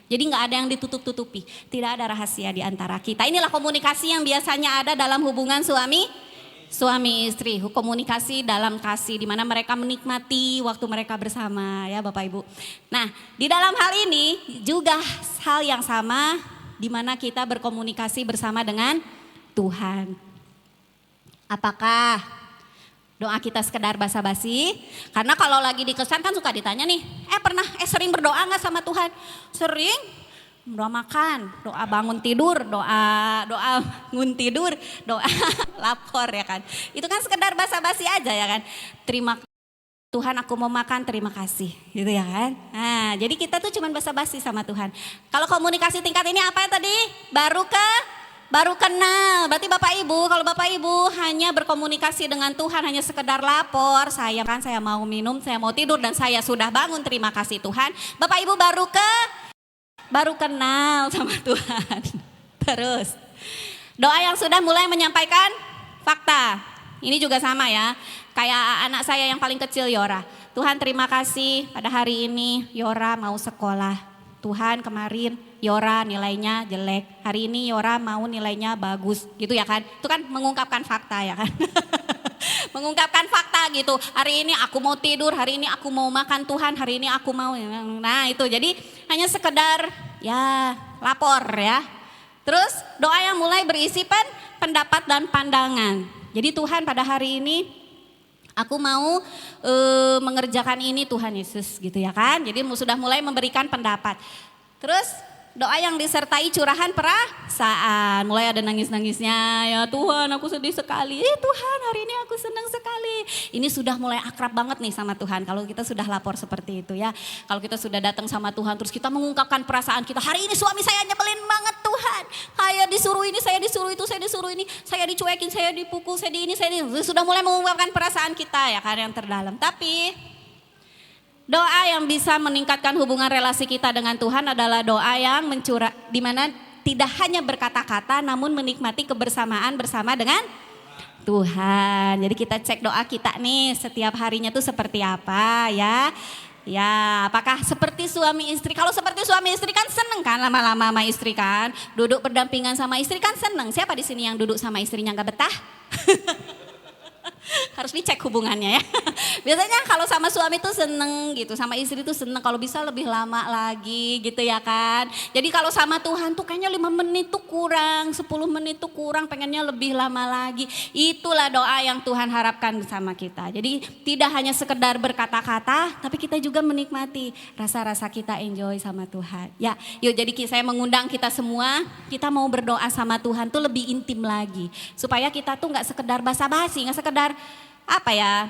Jadi nggak ada yang ditutup-tutupi, tidak ada rahasia di antara kita. Inilah komunikasi yang biasanya ada dalam hubungan suami istri, komunikasi dalam kasih di mana mereka menikmati waktu mereka bersama ya Bapak Ibu. Nah, di dalam hal ini juga hal yang sama di mana kita berkomunikasi bersama dengan Tuhan. Apakah doa kita sekedar basa-basi? Karena kalau lagi dikesan kan suka ditanya nih, sering berdoa nggak sama Tuhan? Sering. Doa makan, doa bangun tidur, doa bangun tidur, doa lapor ya kan. Itu kan sekedar basa-basi aja ya kan. Terima Tuhan aku mau makan, terima kasih gitu ya kan. Nah jadi kita tuh cuman basa-basi sama Tuhan. Kalau komunikasi tingkat ini apa tadi? Baru kenal. Berarti kalau Bapak Ibu hanya berkomunikasi dengan Tuhan hanya sekedar lapor, saya mau minum, saya mau tidur dan saya sudah bangun, terima kasih Tuhan. Bapak Ibu baru kenal sama Tuhan. Terus doa yang sudah mulai menyampaikan fakta. Ini juga sama ya. Kayak anak saya yang paling kecil Yora. Tuhan terima kasih pada hari ini Yora mau sekolah. Tuhan kemarin Yora nilainya jelek. Hari ini Yora mau nilainya bagus. Gitu ya kan. Itu kan mengungkapkan fakta ya kan. Mengungkapkan fakta gitu. Hari ini aku mau tidur, hari ini aku mau makan Tuhan, hari ini aku mau. Nah itu jadi hanya sekedar ya lapor ya. Terus doa yang mulai berisi pendapat dan pandangan. Jadi Tuhan pada hari ini aku mau mengerjakan ini Tuhan Yesus gitu ya kan. Jadi sudah mulai memberikan pendapat. Terus doa yang disertai curahan perasaan. Mulai ada nangis-nangisnya. Ya Tuhan aku sedih sekali. Tuhan hari ini aku senang sekali. Ini sudah mulai akrab banget nih sama Tuhan. Kalau kita sudah lapor seperti itu ya. Kalau kita sudah datang sama Tuhan terus kita mengungkapkan perasaan kita. Hari ini suami saya nyebelin banget Tuhan. Kayak disuruh ini, saya disuruh itu, saya disuruh ini. Saya dicuekin, saya dipukul, saya di ini, saya di ini. Sudah mulai mengungkapkan perasaan kita ya kan yang terdalam. Tapi doa yang bisa meningkatkan hubungan relasi kita dengan Tuhan adalah doa yang di mana tidak hanya berkata-kata namun menikmati kebersamaan bersama dengan Tuhan. Jadi kita cek doa kita nih setiap harinya tuh seperti apa ya. Ya, apakah seperti suami istri? Kalau seperti suami istri kan seneng kan lama-lama sama istri kan. Duduk berdampingan sama istri kan seneng. Siapa di sini yang duduk sama istrinya gak betah? Harus dicek hubungannya ya. Biasanya kalau sama suami tuh seneng gitu, sama istri tuh seneng kalau bisa lebih lama lagi gitu ya kan. Jadi kalau sama Tuhan tuh kayaknya 5 menit tuh kurang, 10 menit tuh kurang, pengennya lebih lama lagi. Itulah doa yang Tuhan harapkan sama kita. Jadi tidak hanya sekedar berkata-kata, tapi kita juga menikmati rasa-rasa kita enjoy sama Tuhan. Ya, yuk jadi saya mengundang kita semua, kita mau berdoa sama Tuhan tuh lebih intim lagi. Supaya kita tuh gak sekedar basa-basi, gak sekedar apa ya,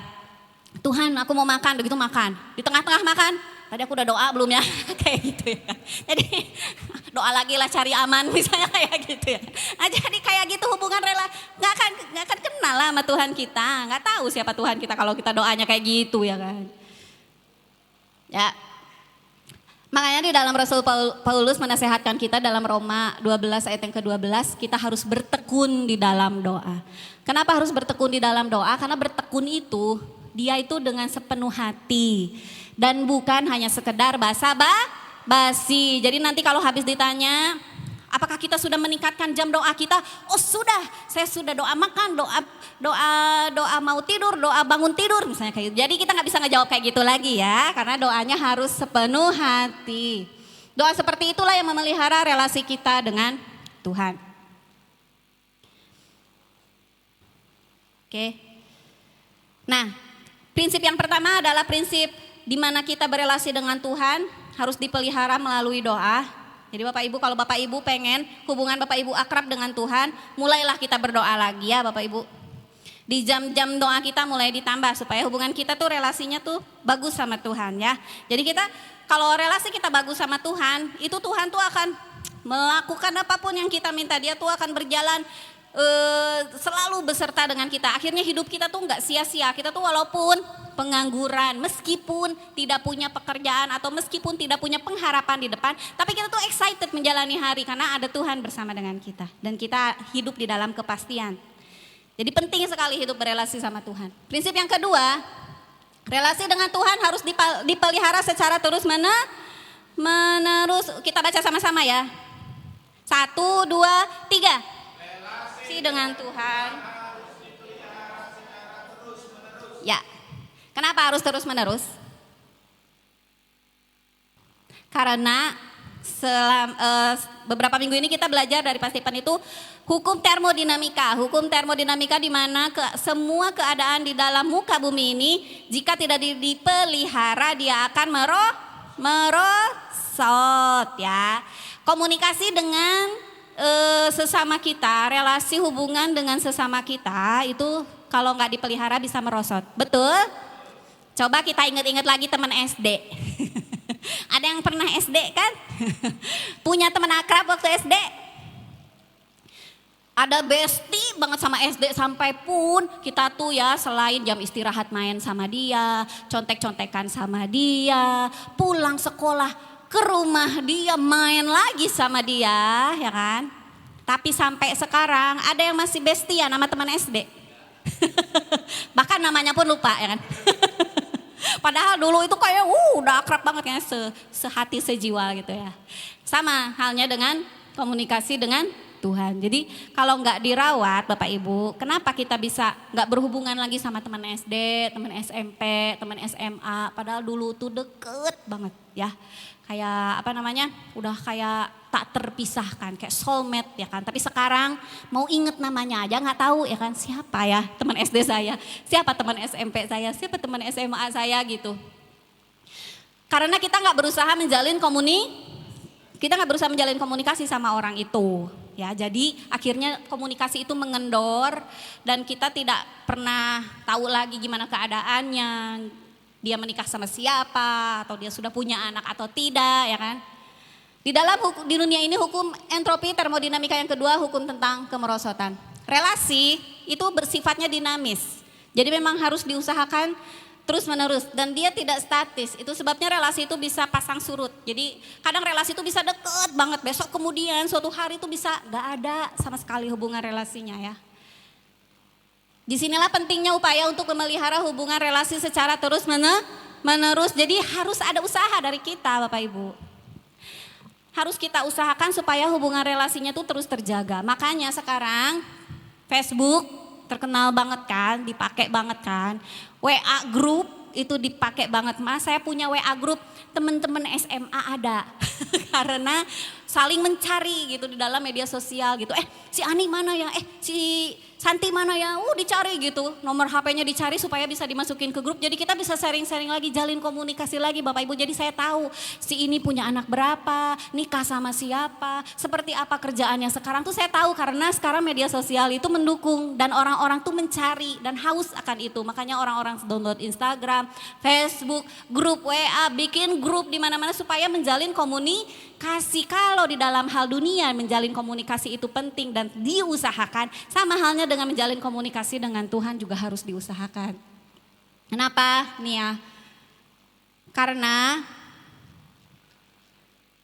Tuhan aku mau makan, begitu makan. Di tengah-tengah makan, tadi aku udah doa belum ya, kayak gitu ya. Jadi doa lagi lah cari aman misalnya kayak gitu ya. Nah, jadi kayak gitu hubungan nggak akan kenal lah sama Tuhan kita, nggak tahu siapa Tuhan kita kalau kita doanya kayak gitu ya kan. Ya, makanya di dalam Rasul Paulus menasehatkan kita dalam Roma 12 ayat yang ke-12, kita harus bertekun di dalam doa. Kenapa harus bertekun di dalam doa? Karena bertekun itu, dia itu dengan sepenuh hati. Dan bukan hanya sekedar basa-basi. Jadi nanti kalau habis ditanya, apakah kita sudah meningkatkan jam doa kita? Oh sudah, saya sudah doa makan, doa mau tidur, doa bangun tidur misalnya kayak gitu. Jadi kita nggak bisa ngejawab kayak gitu lagi ya, karena doanya harus sepenuh hati. Doa seperti itulah yang memelihara relasi kita dengan Tuhan. Oke. Nah, prinsip yang pertama adalah prinsip di mana kita berelasi dengan Tuhan harus dipelihara melalui doa. Jadi Bapak Ibu, kalau Bapak Ibu pengen hubungan Bapak Ibu akrab dengan Tuhan, mulailah kita berdoa lagi ya Bapak Ibu. Di jam-jam doa kita mulai ditambah supaya hubungan kita tuh relasinya tuh bagus sama Tuhan ya. Jadi kita kalau relasi kita bagus sama Tuhan, itu Tuhan tuh akan melakukan apapun yang kita minta, dia tuh akan berjalan selalu beserta dengan kita. Akhirnya hidup kita tuh nggak sia-sia. Kita tuh walaupun pengangguran, meskipun tidak punya pekerjaan atau meskipun tidak punya pengharapan di depan, tapi kita tuh excited menjalani hari karena ada Tuhan bersama dengan kita dan kita hidup di dalam kepastian. Jadi penting sekali hidup berelasi sama Tuhan. Prinsip yang kedua, relasi dengan Tuhan harus dipelihara secara terus menerus. Kita baca sama-sama ya. 1, 2, 3. Dengan Tuhan. Ya. Kenapa harus terus-menerus? Karena beberapa minggu ini kita belajar dari Pak Stephen itu hukum termodinamika. Hukum termodinamika di mana semua keadaan di dalam muka bumi ini jika tidak dipelihara dia akan merosot ya. Komunikasi dengan sesama kita, relasi hubungan dengan sesama kita itu kalau nggak dipelihara bisa merosot. Betul? Coba kita ingat-ingat lagi teman SD. Ada yang pernah SD kan? Punya teman akrab waktu SD? Ada bestie banget sama SD sampai pun kita tuh ya selain jam istirahat main sama dia, contek-contekan sama dia, pulang sekolah ke rumah dia main lagi sama dia ya kan. Tapi sampai sekarang ada yang masih bestian sama teman SD. Bahkan namanya pun lupa ya kan. Padahal dulu itu kayak udah akrab banget ya, sehati sejiwa gitu ya. Sama halnya dengan komunikasi dengan Tuhan. Jadi kalau nggak dirawat Bapak Ibu, kenapa kita bisa nggak berhubungan lagi sama teman SD, teman SMP, teman SMA, padahal dulu tuh deket banget ya. Kayak apa namanya, udah kayak tak terpisahkan, kayak soulmate ya kan. Tapi sekarang mau inget namanya aja nggak tahu ya kan, siapa ya teman SD saya, siapa teman SMP saya, siapa teman SMA saya gitu. Karena kita nggak berusaha menjalin komunikasi sama orang itu. Ya, jadi akhirnya komunikasi itu mengendor dan kita tidak pernah tahu lagi gimana keadaannya. Dia menikah sama siapa atau dia sudah punya anak atau tidak ya kan. Di dunia ini hukum entropi termodinamika yang kedua hukum tentang kemerosotan. Relasi itu bersifatnya dinamis. Jadi memang harus diusahakan terus menerus dan dia tidak statis. Itu sebabnya relasi itu bisa pasang surut. Jadi kadang relasi itu bisa deket banget, besok kemudian suatu hari itu bisa gak ada sama sekali hubungan relasinya ya. Disinilah pentingnya upaya untuk memelihara hubungan relasi secara terus menerus. Jadi harus ada usaha dari kita Bapak Ibu. Harus kita usahakan supaya hubungan relasinya itu terus terjaga. Makanya sekarang Facebook terkenal banget kan, dipakai banget kan. WA group itu dipakai banget. Mas saya punya WA group teman-teman SMA ada. Karena saling mencari gitu di dalam media sosial gitu. Si Ani mana ya? Si Santi mana ya? Dicari gitu. Nomor HP-nya dicari supaya bisa dimasukin ke grup. Jadi kita bisa sharing-sharing lagi, jalin komunikasi lagi Bapak Ibu. Jadi saya tahu si ini punya anak berapa, nikah sama siapa, seperti apa kerjaannya sekarang tuh saya tahu karena sekarang media sosial itu mendukung dan orang-orang tuh mencari dan haus akan itu. Makanya orang-orang download Instagram, Facebook, grup WA, bikin grup di mana-mana supaya menjalin komunikasi kasih. Kalau di dalam hal dunia menjalin komunikasi itu penting dan diusahakan, sama halnya dengan menjalin komunikasi dengan Tuhan juga harus diusahakan. Kenapa nih ya? Karena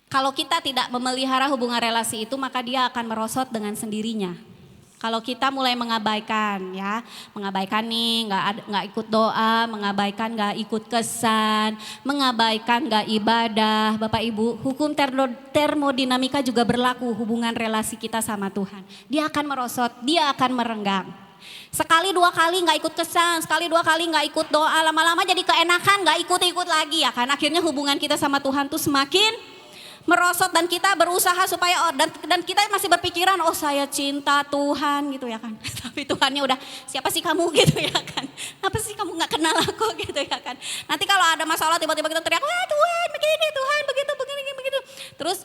kalau kita tidak memelihara hubungan relasi itu, maka dia akan merosot dengan sendirinya. Kalau kita mulai mengabaikan ya, mengabaikan nih, nggak ikut doa, mengabaikan nggak ikut kesan, mengabaikan nggak ibadah, Bapak Ibu, hukum termodinamika juga berlaku hubungan relasi kita sama Tuhan. Dia akan merosot, dia akan merenggang. Sekali dua kali nggak ikut kesan, sekali dua kali nggak ikut doa, lama-lama jadi keenakan nggak ikut-ikut lagi ya kan. Akhirnya hubungan kita sama Tuhan tuh semakin merosot dan kita berusaha supaya dan kita masih berpikiran oh saya cinta Tuhan gitu ya kan. Tapi Tuhannya udah siapa sih kamu gitu ya kan. Apa sih kamu nggak kenal aku gitu ya kan. Nanti kalau ada masalah tiba-tiba kita teriak wah Tuhan begini Tuhan begitu begini begitu. Terus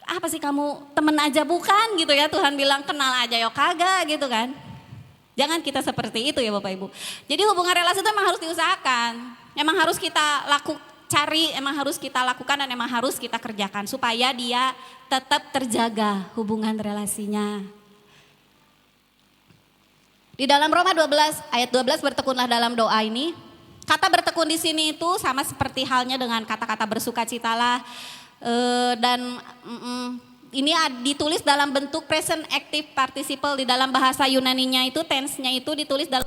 apa sih kamu temen aja bukan gitu ya, Tuhan bilang kenal aja yo kagak gitu kan. Jangan kita seperti itu ya Bapak Ibu. Jadi hubungan relasi itu emang harus diusahakan. Emang harus kita cari, emang harus kita lakukan dan emang harus kita kerjakan supaya dia tetap terjaga hubungan relasinya. Di dalam Roma 12 ayat 12 bertekunlah dalam doa ini. Kata bertekun di sini itu sama seperti halnya dengan kata-kata bersukacitalah dan ini ditulis dalam bentuk present active participle. Di dalam bahasa Yunaninya itu tense-nya itu ditulis dalam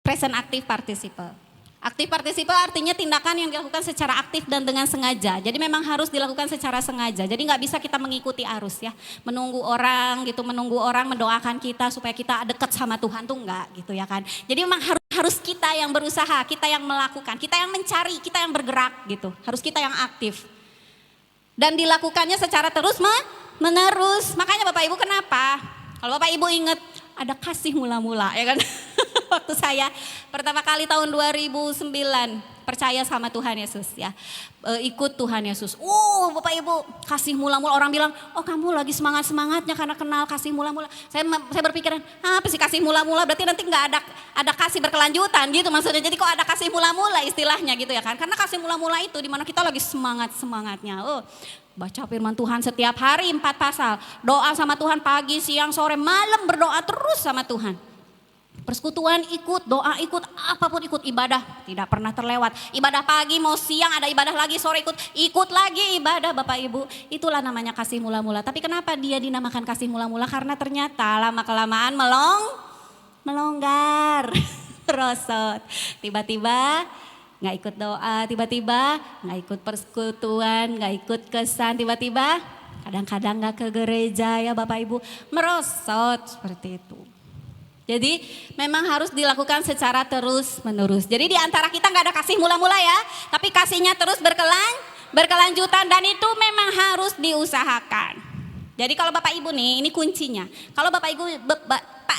present active participle. Aktif partisiple artinya tindakan yang dilakukan secara aktif dan dengan sengaja. Jadi memang harus dilakukan secara sengaja. Jadi nggak bisa kita mengikuti arus ya. Menunggu orang gitu, menunggu orang mendoakan kita supaya kita dekat sama Tuhan tuh enggak gitu ya kan. Jadi memang harus kita yang berusaha, kita yang melakukan, kita yang mencari, kita yang bergerak gitu. Harus kita yang aktif. Dan dilakukannya secara terus menerus. Makanya Bapak Ibu kenapa? Kalau Bapak Ibu ingat ada kasih mula-mula ya kan. Waktu saya pertama kali tahun 2009 percaya sama Tuhan Yesus ya. Ikut Tuhan Yesus. Bapak Ibu kasih mula-mula, orang bilang oh kamu lagi semangat-semangatnya karena kenal kasih mula-mula. Saya berpikiran apa sih kasih mula-mula, berarti nanti nggak ada kasih berkelanjutan gitu maksudnya. Jadi kok ada kasih mula-mula istilahnya gitu ya kan. Karena kasih mula-mula itu dimana kita lagi semangat-semangatnya. Baca firman Tuhan setiap hari 4 pasal. Doa sama Tuhan pagi, siang, sore, malam berdoa terus sama Tuhan. Persekutuan ikut, doa ikut, apapun ikut, ibadah tidak pernah terlewat. Ibadah pagi mau siang ada ibadah lagi, sore ikut lagi ibadah Bapak Ibu. Itulah namanya kasih mula-mula. Tapi kenapa dia dinamakan kasih mula-mula? Karena ternyata lama-kelamaan melonggar, rosot. Tiba-tiba nggak ikut doa, tiba-tiba nggak ikut persekutuan, nggak ikut kesan, tiba-tiba kadang-kadang nggak ke gereja ya Bapak Ibu, merosot seperti itu. Jadi memang harus dilakukan secara terus menerus. Jadi di antara kita nggak ada kasih mula-mula ya, tapi kasihnya terus berkelanjutan dan itu memang harus diusahakan. Jadi kalau Bapak Ibu nih, ini kuncinya. Kalau Bapak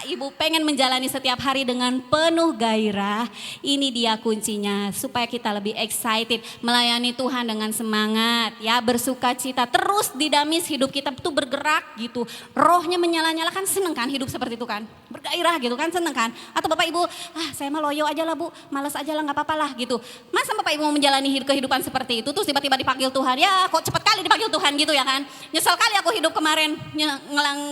Ibu pengen menjalani setiap hari dengan penuh gairah, ini dia kuncinya supaya kita lebih excited melayani Tuhan dengan semangat ya, bersukacita, terus dinamis hidup kita tuh bergerak gitu. Rohnya menyala-nyala, kan seneng kan hidup seperti itu kan, bergairah gitu kan, seneng kan. Atau Bapak Ibu, saya mah loyo aja lah Bu, malas aja lah, nggak apa-apa lah gitu. Masa Bapak Ibu mau menjalani kehidupan seperti itu terus tiba-tiba dipanggil Tuhan, ya kok cepet kali dipanggil Tuhan gitu ya kan. Nyesel kali aku hidup kemarin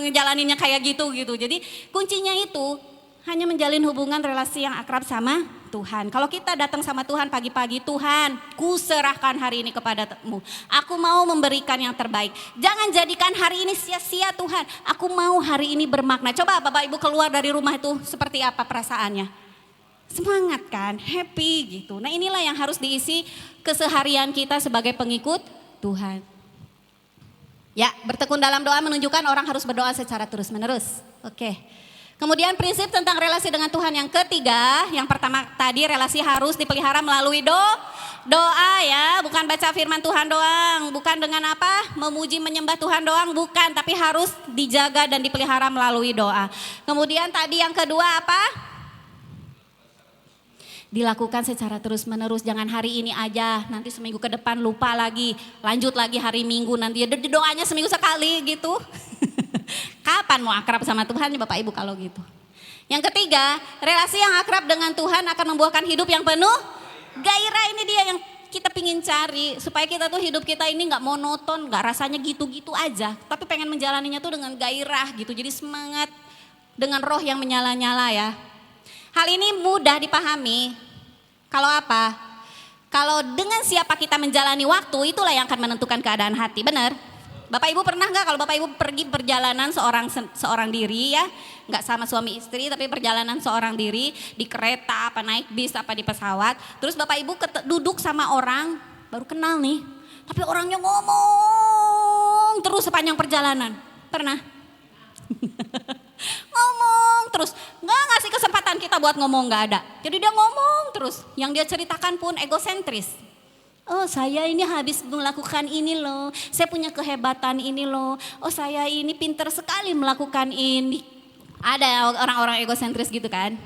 ngejalaninnya kayak gitu. Jadi kuncinya itu hanya menjalin hubungan relasi yang akrab sama Tuhan. Kalau kita datang sama Tuhan pagi-pagi, Tuhan, ku serahkan hari ini kepadamu. Aku mau memberikan yang terbaik. Jangan jadikan hari ini sia-sia Tuhan. Aku mau hari ini bermakna. Coba Bapak Ibu keluar dari rumah itu seperti apa perasaannya? Semangat kan, happy gitu. Nah inilah yang harus diisi keseharian kita sebagai pengikut Tuhan. Ya, bertekun dalam doa menunjukkan orang harus berdoa secara terus-menerus. Oke. Kemudian prinsip tentang relasi dengan Tuhan yang ketiga, yang pertama tadi relasi harus dipelihara melalui doa ya, bukan baca firman Tuhan doang, bukan dengan apa, memuji menyembah Tuhan doang, bukan, tapi harus dijaga dan dipelihara melalui doa. Kemudian tadi yang kedua apa? Dilakukan secara terus-menerus, jangan hari ini aja, nanti seminggu ke depan lupa lagi, lanjut lagi hari Minggu, nanti doanya seminggu sekali gitu. Kapan mau akrab sama Tuhan Bapak Ibu kalau gitu? Yang ketiga, relasi yang akrab dengan Tuhan akan membuahkan hidup yang penuh gairah. Ini dia yang kita pingin cari supaya kita tuh hidup kita ini nggak monoton, nggak rasanya gitu-gitu aja, tapi pengen menjalaninya tuh dengan gairah gitu, jadi semangat dengan roh yang menyala-nyala ya. Hal ini mudah dipahami kalau apa? Kalau dengan siapa kita menjalani waktu, itulah yang akan menentukan keadaan hati, benar? Bapak Ibu pernah nggak kalau Bapak Ibu pergi perjalanan seorang diri ya, nggak sama suami istri tapi perjalanan seorang diri di kereta apa naik bis apa di pesawat, terus Bapak Ibu duduk sama orang baru kenal nih, tapi orangnya ngomong terus sepanjang perjalanan, pernah? Ngomong terus, nggak ngasih kesempatan kita buat ngomong, nggak ada. Jadi dia ngomong terus, yang dia ceritakan pun egosentris. Oh saya ini habis melakukan ini loh, saya punya kehebatan ini loh, oh saya ini pinter sekali melakukan ini. Ada orang-orang egosentris gitu kan.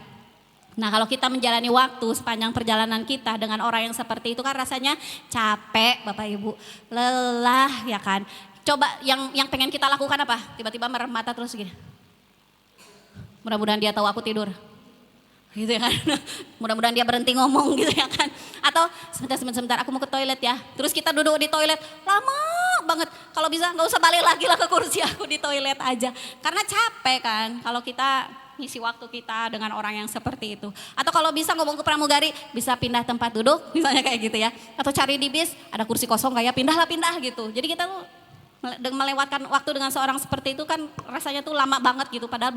Nah kalau kita menjalani waktu sepanjang perjalanan kita dengan orang yang seperti itu kan rasanya capek Bapak Ibu, lelah ya kan. Coba yang pengen kita lakukan apa? Tiba-tiba merem mata terus gini. Mudah-mudahan dia tahu aku tidur. Gitu ya kan. Mudah-mudahan dia berhenti ngomong gitu ya kan. Atau sebentar aku mau ke toilet ya. Terus kita duduk di toilet lama banget. Kalau bisa nggak usah balik lagi lah ke kursi, aku di toilet aja. Karena capek kan kalau kita ngisi waktu kita dengan orang yang seperti itu. Atau kalau bisa ngomong ke pramugari, bisa pindah tempat duduk misalnya kayak gitu ya. Atau cari di bis ada kursi kosong kayak pindah gitu. Jadi kita tuh melewatkan waktu dengan seorang seperti itu kan rasanya tuh lama banget gitu, padahal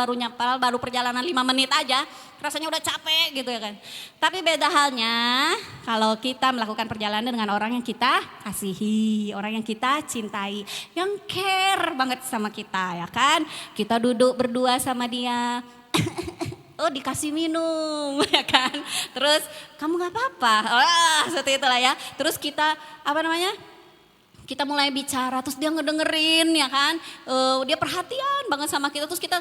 baru perjalanan 5 menit aja rasanya udah capek gitu ya kan. Tapi beda halnya kalau kita melakukan perjalanan dengan orang yang kita kasihi, orang yang kita cintai, yang care banget sama kita ya kan. Kita duduk berdua sama dia oh dikasih minum ya kan, terus kamu gak apa-apa, seperti itulah ya. Terus kita kita mulai bicara, terus dia ngedengerin ya kan, dia perhatian banget sama kita, terus kita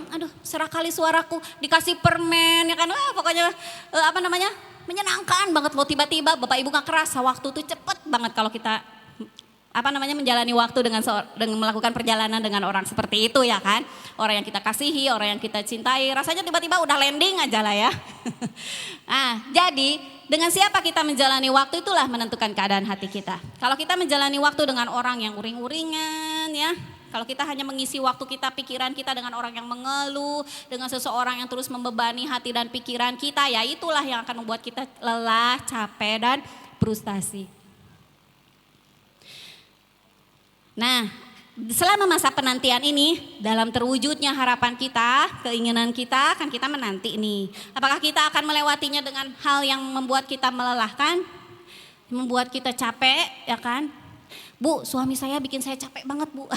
aduh serak kali suaraku, dikasih permen ya kan, pokoknya menyenangkan banget loh. Tiba-tiba Bapak Ibu gak kerasa waktu tuh cepet banget kalau kita menjalani waktu dengan melakukan perjalanan dengan orang seperti itu ya kan. Orang yang kita kasihi, orang yang kita cintai, rasanya tiba-tiba udah landing aja lah ya. Nah jadi dengan siapa kita menjalani waktu itulah menentukan keadaan hati kita. Kalau kita menjalani waktu dengan orang yang uring-uringan ya, kalau kita hanya mengisi waktu kita, pikiran kita dengan orang yang mengeluh, dengan seseorang yang terus membebani hati dan pikiran kita, ya itulah yang akan membuat kita lelah, capek dan frustasi. Nah, selama masa penantian ini, dalam terwujudnya harapan kita, keinginan kita, kan kita menanti nih. Apakah kita akan melewatinya dengan hal yang membuat kita melelahkan, membuat kita capek, ya kan? Bu, suami saya bikin saya capek banget, Bu.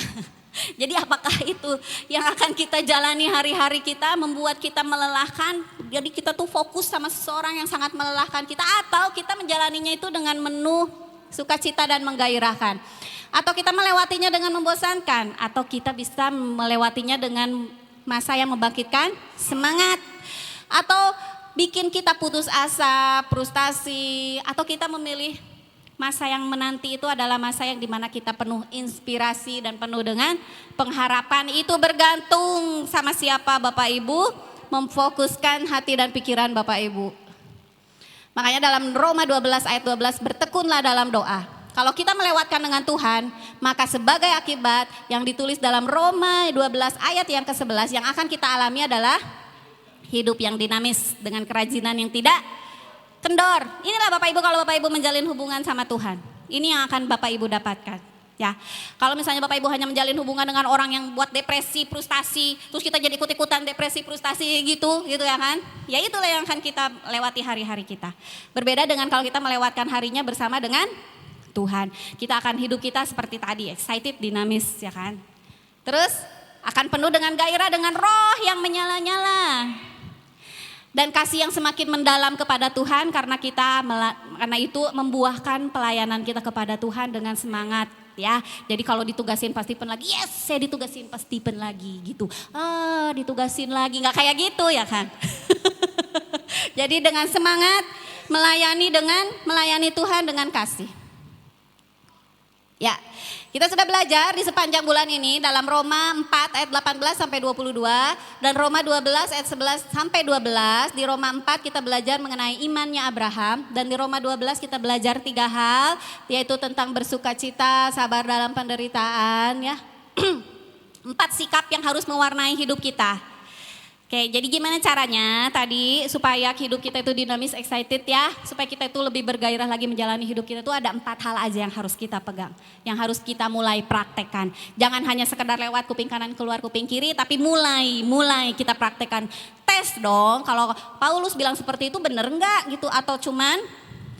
Jadi apakah itu yang akan kita jalani hari-hari kita, membuat kita melelahkan? Jadi kita tuh fokus sama seseorang yang sangat melelahkan kita, atau kita menjalaninya itu dengan penuh sukacita dan menggairahkan? Atau kita melewatinya dengan membosankan, atau kita bisa melewatinya dengan masa yang membangkitkan semangat, atau bikin kita putus asa, frustasi, atau kita memilih masa yang menanti itu adalah masa yang dimana kita penuh inspirasi dan penuh dengan pengharapan. Itu bergantung sama siapa Bapak Ibu memfokuskan hati dan pikiran Bapak Ibu. Makanya dalam Roma 12 ayat 12, bertekunlah dalam doa. Kalau kita melewatkan dengan Tuhan, maka sebagai akibat yang ditulis dalam Roma 12 ayat yang ke-11 yang akan kita alami adalah hidup yang dinamis dengan kerajinan yang tidak kendor. Inilah Bapak Ibu kalau Bapak Ibu menjalin hubungan sama Tuhan. Ini yang akan Bapak Ibu dapatkan. Ya, kalau misalnya Bapak Ibu hanya menjalin hubungan dengan orang yang buat depresi, frustasi, terus kita jadi ikut-ikutan depresi, frustasi gitu ya kan? Ya itulah yang akan kita lewati hari-hari kita. Berbeda dengan kalau kita melewatkan harinya bersama dengan Tuhan. Kita akan hidup kita seperti tadi, excited, dinamis ya kan. Terus akan penuh dengan gairah, dengan roh yang menyala-nyala. Dan kasih yang semakin mendalam kepada Tuhan karena itu membuahkan pelayanan kita kepada Tuhan dengan semangat ya. Jadi kalau ditugasin pas Stephen lagi, yes saya ditugasin pas Stephen lagi gitu. Ditugasin lagi, gak kayak gitu ya kan. Jadi dengan semangat melayani Tuhan dengan kasih. Ya, Kita sudah belajar di sepanjang bulan ini dalam Roma 4 ayat 18 sampai 22 dan Roma 12 ayat 11 sampai 12. Di Roma 4 kita belajar mengenai imannya Abraham dan di Roma 12 kita belajar 3 hal, yaitu tentang bersukacita, sabar dalam penderitaan ya. 4 sikap yang harus mewarnai hidup kita. Oke, jadi gimana caranya tadi supaya hidup kita itu dinamis, excited ya, supaya kita itu lebih bergairah lagi menjalani hidup kita itu ada 4 hal aja yang harus kita pegang, yang harus kita mulai praktekkan. Jangan hanya sekedar lewat kuping kanan keluar kuping kiri, tapi mulai kita praktekkan. Tes dong, kalau Paulus bilang seperti itu bener enggak gitu atau cuman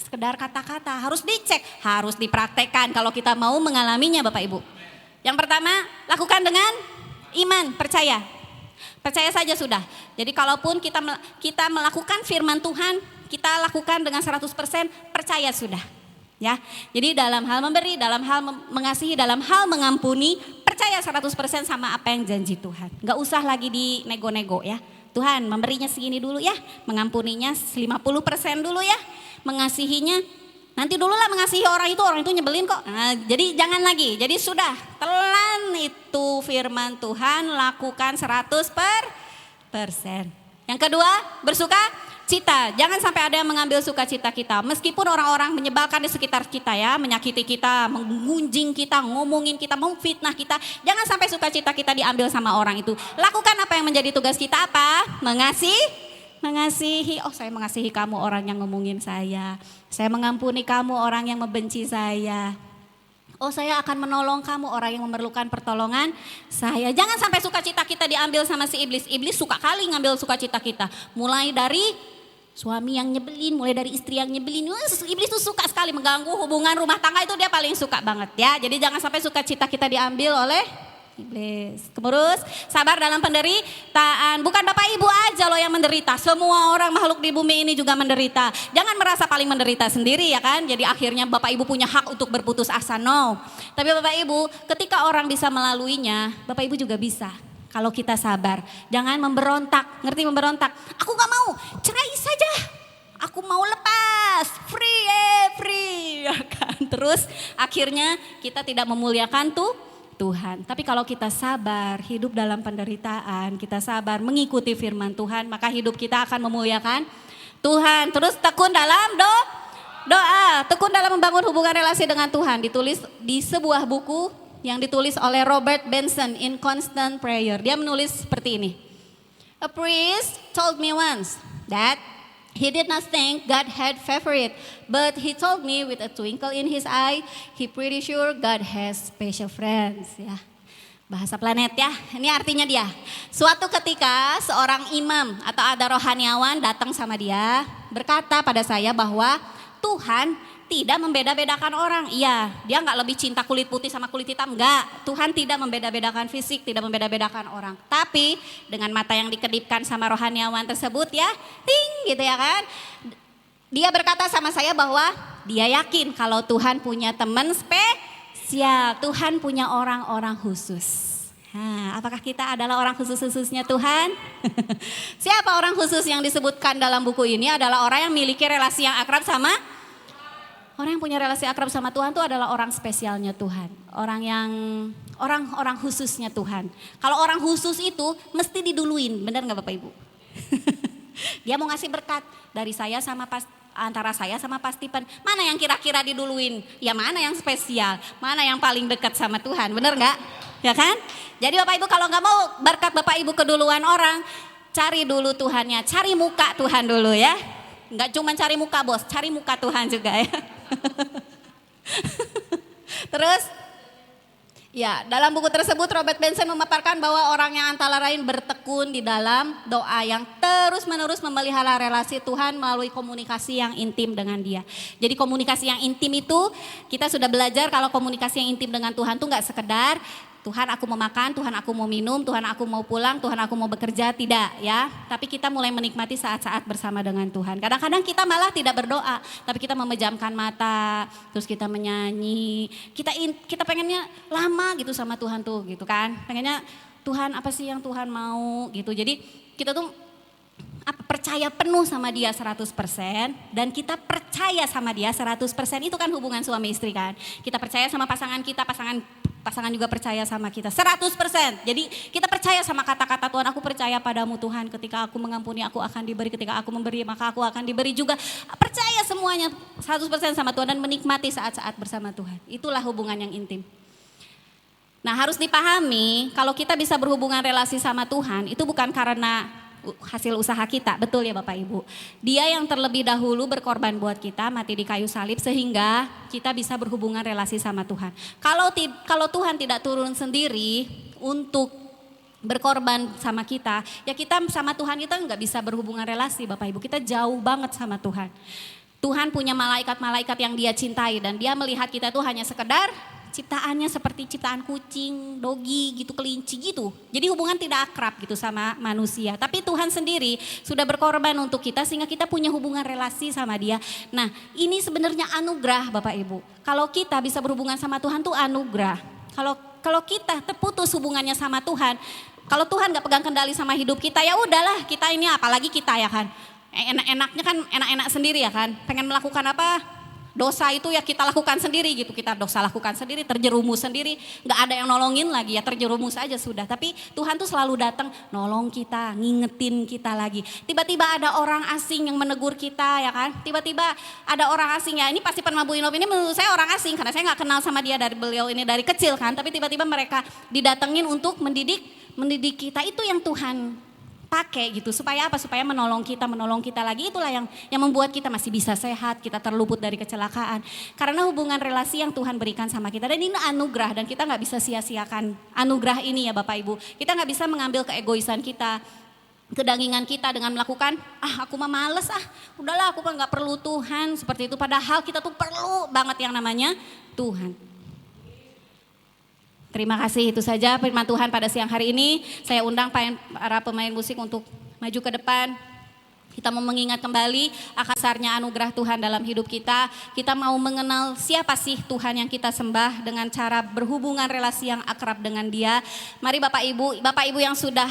sekedar kata-kata, harus dicek, harus dipraktekkan kalau kita mau mengalaminya Bapak Ibu. Yang pertama, lakukan dengan iman, percaya. Percaya saja sudah. Jadi kalaupun kita melakukan firman Tuhan, kita lakukan dengan 100% percaya sudah. Ya. Jadi dalam hal memberi, dalam hal mengasihi, dalam hal mengampuni, percaya 100% sama apa yang janji Tuhan. Enggak usah lagi di nego-nego ya. Tuhan memberinya segini dulu ya, mengampuninya 50% dulu ya, mengasihinya nanti dulu lah mengasihi orang itu nyebelin kok. Nah, jadi jangan lagi. Jadi sudah telan itu firman Tuhan, lakukan 100%. Yang kedua, bersuka cita. Jangan sampai ada yang mengambil sukacita kita. Meskipun orang-orang menyebalkan di sekitar kita ya, menyakiti kita, menggunjing kita, ngomongin kita, memfitnah kita. Jangan sampai sukacita kita diambil sama orang itu. Lakukan apa yang menjadi tugas kita apa? Mengasihi, oh saya mengasihi kamu orang yang ngomongin saya mengampuni kamu orang yang membenci saya, oh saya akan menolong kamu orang yang memerlukan pertolongan saya. Jangan sampai sukacita kita diambil sama si iblis. Iblis suka kali ngambil sukacita kita, mulai dari suami yang nyebelin, mulai dari istri yang nyebelin. Iblis tuh suka sekali mengganggu hubungan rumah tangga, itu dia paling suka banget ya. Jadi jangan sampai sukacita kita diambil oleh iblis. Kemudian sabar dalam penderitaan. Bukan Bapak Ibu aja loh yang menderita, semua orang makhluk di bumi ini juga menderita. Jangan merasa paling menderita sendiri ya kan. Jadi akhirnya Bapak Ibu punya hak untuk berputus asa, no. Tapi Bapak Ibu ketika orang bisa melaluinya, Bapak Ibu juga bisa. Kalau kita sabar, jangan memberontak. Ngerti memberontak? Aku gak mau, cerai saja. Aku mau lepas, free ya kan. Terus akhirnya kita tidak memuliakan Tuhan. Tapi kalau kita sabar, hidup dalam penderitaan, kita sabar mengikuti firman Tuhan, maka hidup kita akan memuliakan Tuhan. Terus tekun dalam doa, tekun dalam membangun hubungan relasi dengan Tuhan. Ditulis di sebuah buku yang ditulis oleh Robert Benson, In Constant Prayer. Dia menulis seperti ini. A priest told me once that he did not think God had favorite, but he told me with a twinkle in his eye, he pretty sure God has special friends. Ya, bahasa planet ya. Ini artinya dia. Suatu ketika seorang imam atau ada rohaniawan datang sama dia, berkata pada saya bahwa Tuhan tidak membeda-bedakan orang. Iya, dia nggak lebih cinta kulit putih sama kulit hitam, enggak. Tuhan tidak membeda-bedakan fisik, tidak membeda-bedakan orang. Tapi dengan mata yang dikedipkan sama rohaniawan tersebut ya, ting gitu ya kan. Dia berkata sama saya bahwa dia yakin kalau Tuhan punya teman spesial, Tuhan punya orang-orang khusus. Nah, apakah kita adalah orang khusus-khususnya Tuhan? Siapa orang khusus yang disebutkan dalam buku ini? Adalah orang yang memiliki relasi yang akrab sama orang yang punya relasi akrab sama Tuhan itu adalah orang spesialnya Tuhan. Orang khususnya Tuhan. Kalau orang khusus itu mesti diduluin, benar nggak Bapak Ibu? Dia mau ngasih berkat dari saya sama antara saya sama Pak Stephen. Mana yang kira-kira diduluin? Ya mana yang spesial? Mana yang paling dekat sama Tuhan? Benar nggak? Ya kan? Jadi Bapak Ibu kalau nggak mau berkat Bapak Ibu keduluan orang, cari dulu Tuhannya, cari muka Tuhan dulu ya. Nggak cuma cari muka bos, cari muka Tuhan juga ya. Terus ya dalam buku tersebut Robert Benson memaparkan bahwa orang yang antara lain bertekun di dalam doa yang terus menerus memelihara relasi Tuhan melalui komunikasi yang intim dengan dia. Jadi komunikasi yang intim itu kita sudah belajar kalau komunikasi yang intim dengan Tuhan tuh nggak sekedar Tuhan aku mau makan, Tuhan aku mau minum, Tuhan aku mau pulang, Tuhan aku mau bekerja, tidak ya. Tapi kita mulai menikmati saat-saat bersama dengan Tuhan. Kadang-kadang kita malah tidak berdoa, tapi kita memejamkan mata, terus kita menyanyi. Kita pengennya lama gitu sama Tuhan tuh gitu kan. Pengennya Tuhan apa sih yang Tuhan mau gitu. Jadi kita tuh percaya penuh sama dia 100% dan kita percaya sama dia 100%, itu kan hubungan suami istri kan. Kita percaya sama pasangan kita, pasangan pasangan juga percaya sama kita 100%. Jadi kita percaya sama kata-kata Tuhan, aku percaya padamu Tuhan, ketika aku mengampuni aku akan diberi, ketika aku memberi maka aku akan diberi juga. Percaya semuanya 100% sama Tuhan dan menikmati saat-saat bersama Tuhan. Itulah hubungan yang intim. Nah, harus dipahami kalau kita bisa berhubungan relasi sama Tuhan itu bukan karena hasil usaha kita, betul ya Bapak Ibu. Dia yang terlebih dahulu berkorban buat kita, mati di kayu salib sehingga kita bisa berhubungan relasi sama Tuhan. Kalau Tuhan tidak turun sendiri untuk berkorban sama kita, ya kita sama Tuhan kita nggak bisa berhubungan relasi Bapak Ibu. Kita jauh banget sama Tuhan. Tuhan punya malaikat-malaikat yang Dia cintai dan Dia melihat kita tuh hanya sekedar ciptaannya seperti ciptaan kucing, dogi gitu, kelinci gitu. Jadi hubungan tidak akrab gitu sama manusia. Tapi Tuhan sendiri sudah berkorban untuk kita sehingga kita punya hubungan relasi sama Dia. Nah, ini sebenarnya anugerah Bapak Ibu. Kalau kita bisa berhubungan sama Tuhan tuh anugerah. Kalau kita terputus hubungannya sama Tuhan, kalau Tuhan gak pegang kendali sama hidup kita, ya udahlah kita ini, apalagi kita ya kan. Enak-enaknya kan enak-enak sendiri ya kan. Pengen melakukan apa? Dosa itu ya kita lakukan sendiri gitu, kita dosa lakukan sendiri, terjerumus sendiri, nggak ada yang nolongin lagi ya, terjerumus aja sudah. Tapi Tuhan tuh selalu datang nolong kita, ngingetin kita lagi. Tiba-tiba ada orang asing yang menegur kita ya kan, tiba-tiba ada orang asing ya, ini pasti Penma Bu Inop ini menurut saya orang asing karena saya nggak kenal sama dia dari beliau ini dari kecil kan, tapi tiba-tiba mereka didatengin untuk mendidik kita, itu yang Tuhan pakai gitu, supaya apa? Supaya menolong kita lagi. Itulah yang membuat kita masih bisa sehat, kita terluput dari kecelakaan. Karena hubungan relasi yang Tuhan berikan sama kita, dan ini anugerah dan kita nggak bisa sia-siakan anugerah ini ya Bapak Ibu. Kita nggak bisa mengambil keegoisan kita, kedangingan kita dengan melakukan, aku mah males udahlah aku mah nggak perlu Tuhan seperti itu. Padahal kita tuh perlu banget yang namanya Tuhan. Terima kasih, itu saja firman Tuhan pada siang hari ini. Saya undang para pemain musik untuk maju ke depan. Kita mau mengingat kembali akasarnya anugerah Tuhan dalam hidup kita. Kita mau mengenal siapa sih Tuhan yang kita sembah dengan cara berhubungan relasi yang akrab dengan Dia. Mari Bapak Ibu yang sudah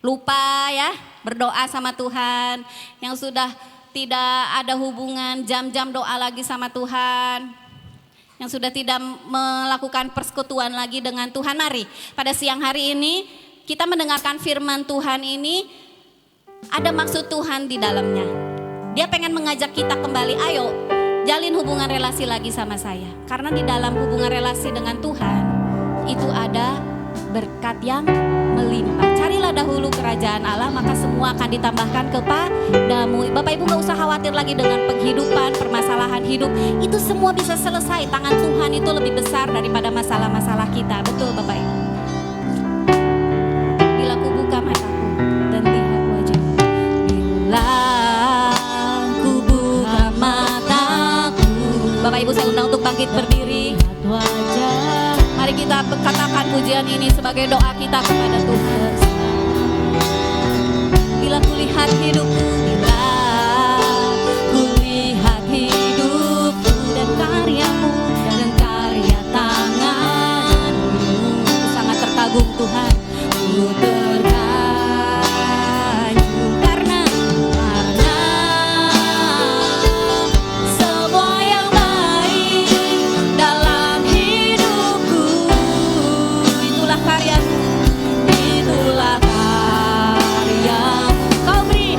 lupa ya berdoa sama Tuhan, yang sudah tidak ada hubungan jam-jam doa lagi sama Tuhan, yang sudah tidak melakukan persekutuan lagi dengan Tuhan, mari pada siang hari ini kita mendengarkan firman Tuhan ini, ada maksud Tuhan di dalamnya. Dia pengen mengajak kita kembali, ayo jalin hubungan relasi lagi sama saya. Karena di dalam hubungan relasi dengan Tuhan itu ada berkat yang melimpah. Carilah dahulu kerajaan Allah, maka semua akan ditambahkan kepadamu. Bapak Ibu gak usah khawatir lagi dengan penghidupan, permasalahan hidup. Itu semua bisa selesai. Tangan Tuhan itu lebih besar daripada masalah-masalah kita. Betul Bapak Ibu. Bila ku buka mataku dan lihat wajahmu. Bila ku buka mataku. Bapak Ibu saya undang untuk bangkit berdiri. Mari kita katakan pujian ini sebagai doa kita kepada Tuhan. Bila kulihat hidupku, bila kulihat hidupku dan karyamu dan karya tanganmu, sangat terkagum Tuhan. Ku terkagum karena semua yang baik dalam hidupku, itulah karyamu, itulah karyamu. Kau beri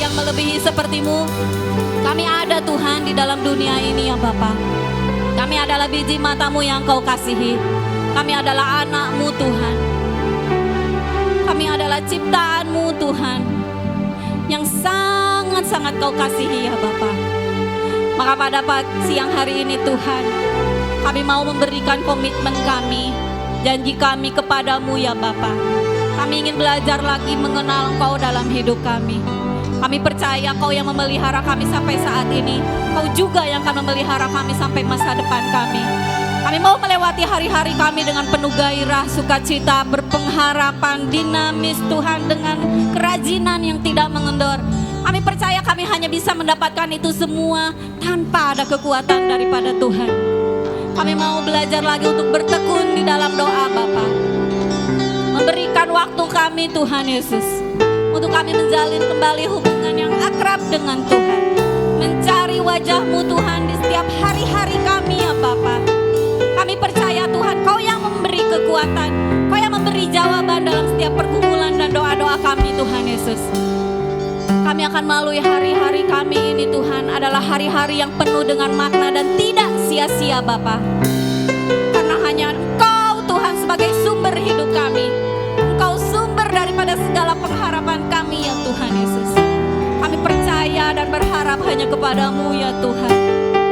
yang melebihi seperti-Mu. Kami ada Tuhan di dalam dunia ini ya Bapa. Kami adalah biji mata-Mu yang Kau kasihi. Kami adalah anak-Mu Tuhan. Kami adalah ciptaan-Mu Tuhan, yang sangat-sangat Kau kasihi ya Bapa. Maka pada siang hari ini Tuhan, kami mau memberikan komitmen kami, janji kami kepadamu ya Bapa. Kami ingin belajar lagi mengenal Engkau dalam hidup kami. Kami percaya Kau yang memelihara kami sampai saat ini, Kau juga yang akan memelihara kami sampai masa depan kami. Kami mau melewati hari-hari kami dengan penuh gairah, sukacita, berpengharapan, dinamis Tuhan, dengan kerajinan yang tidak mengendor. Kami percaya kami hanya bisa mendapatkan itu semua tanpa ada kekuatan daripada Tuhan. Kami mau belajar lagi untuk bertekun di dalam doa Bapa. Memberikan waktu kami Tuhan Yesus, untuk kami menjalin kembali hubungan yang akrab dengan Tuhan. Mencari wajah-Mu Tuhan di setiap hari-hari kami ya Bapa. Kami percaya Tuhan, Kau yang memberi kekuatan, Kau yang memberi jawaban dalam setiap pergumulan dan doa-doa kami Tuhan Yesus. Kami akan melalui hari-hari kami ini Tuhan adalah hari-hari yang penuh dengan makna dan tidak sia-sia Bapa. Karena hanya Engkau Tuhan sebagai sumber hidup kami. Engkau sumber daripada segala pengharapan kami ya Tuhan Yesus. Kami percaya dan berharap hanya kepadamu ya Tuhan.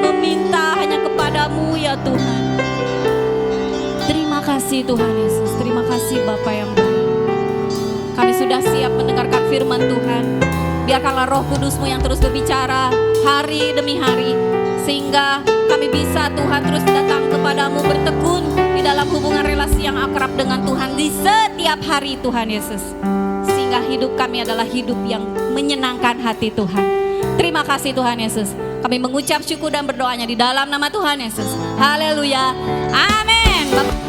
Meminta hanya kepadamu ya Tuhan. Terima kasih Tuhan Yesus. Terima kasih Bapa yang baik. Kami sudah siap mendengarkan firman Tuhan. Biarkanlah Roh Kudus-Mu yang terus berbicara hari demi hari, sehingga kami bisa Tuhan terus datang kepadamu, bertekun di dalam hubungan relasi yang akrab dengan Tuhan di setiap hari Tuhan Yesus. Sehingga hidup kami adalah hidup yang menyenangkan hati Tuhan. Terima kasih Tuhan Yesus. Kami mengucap syukur dan berdoanya di dalam nama Tuhan Yesus. Haleluya. Amin.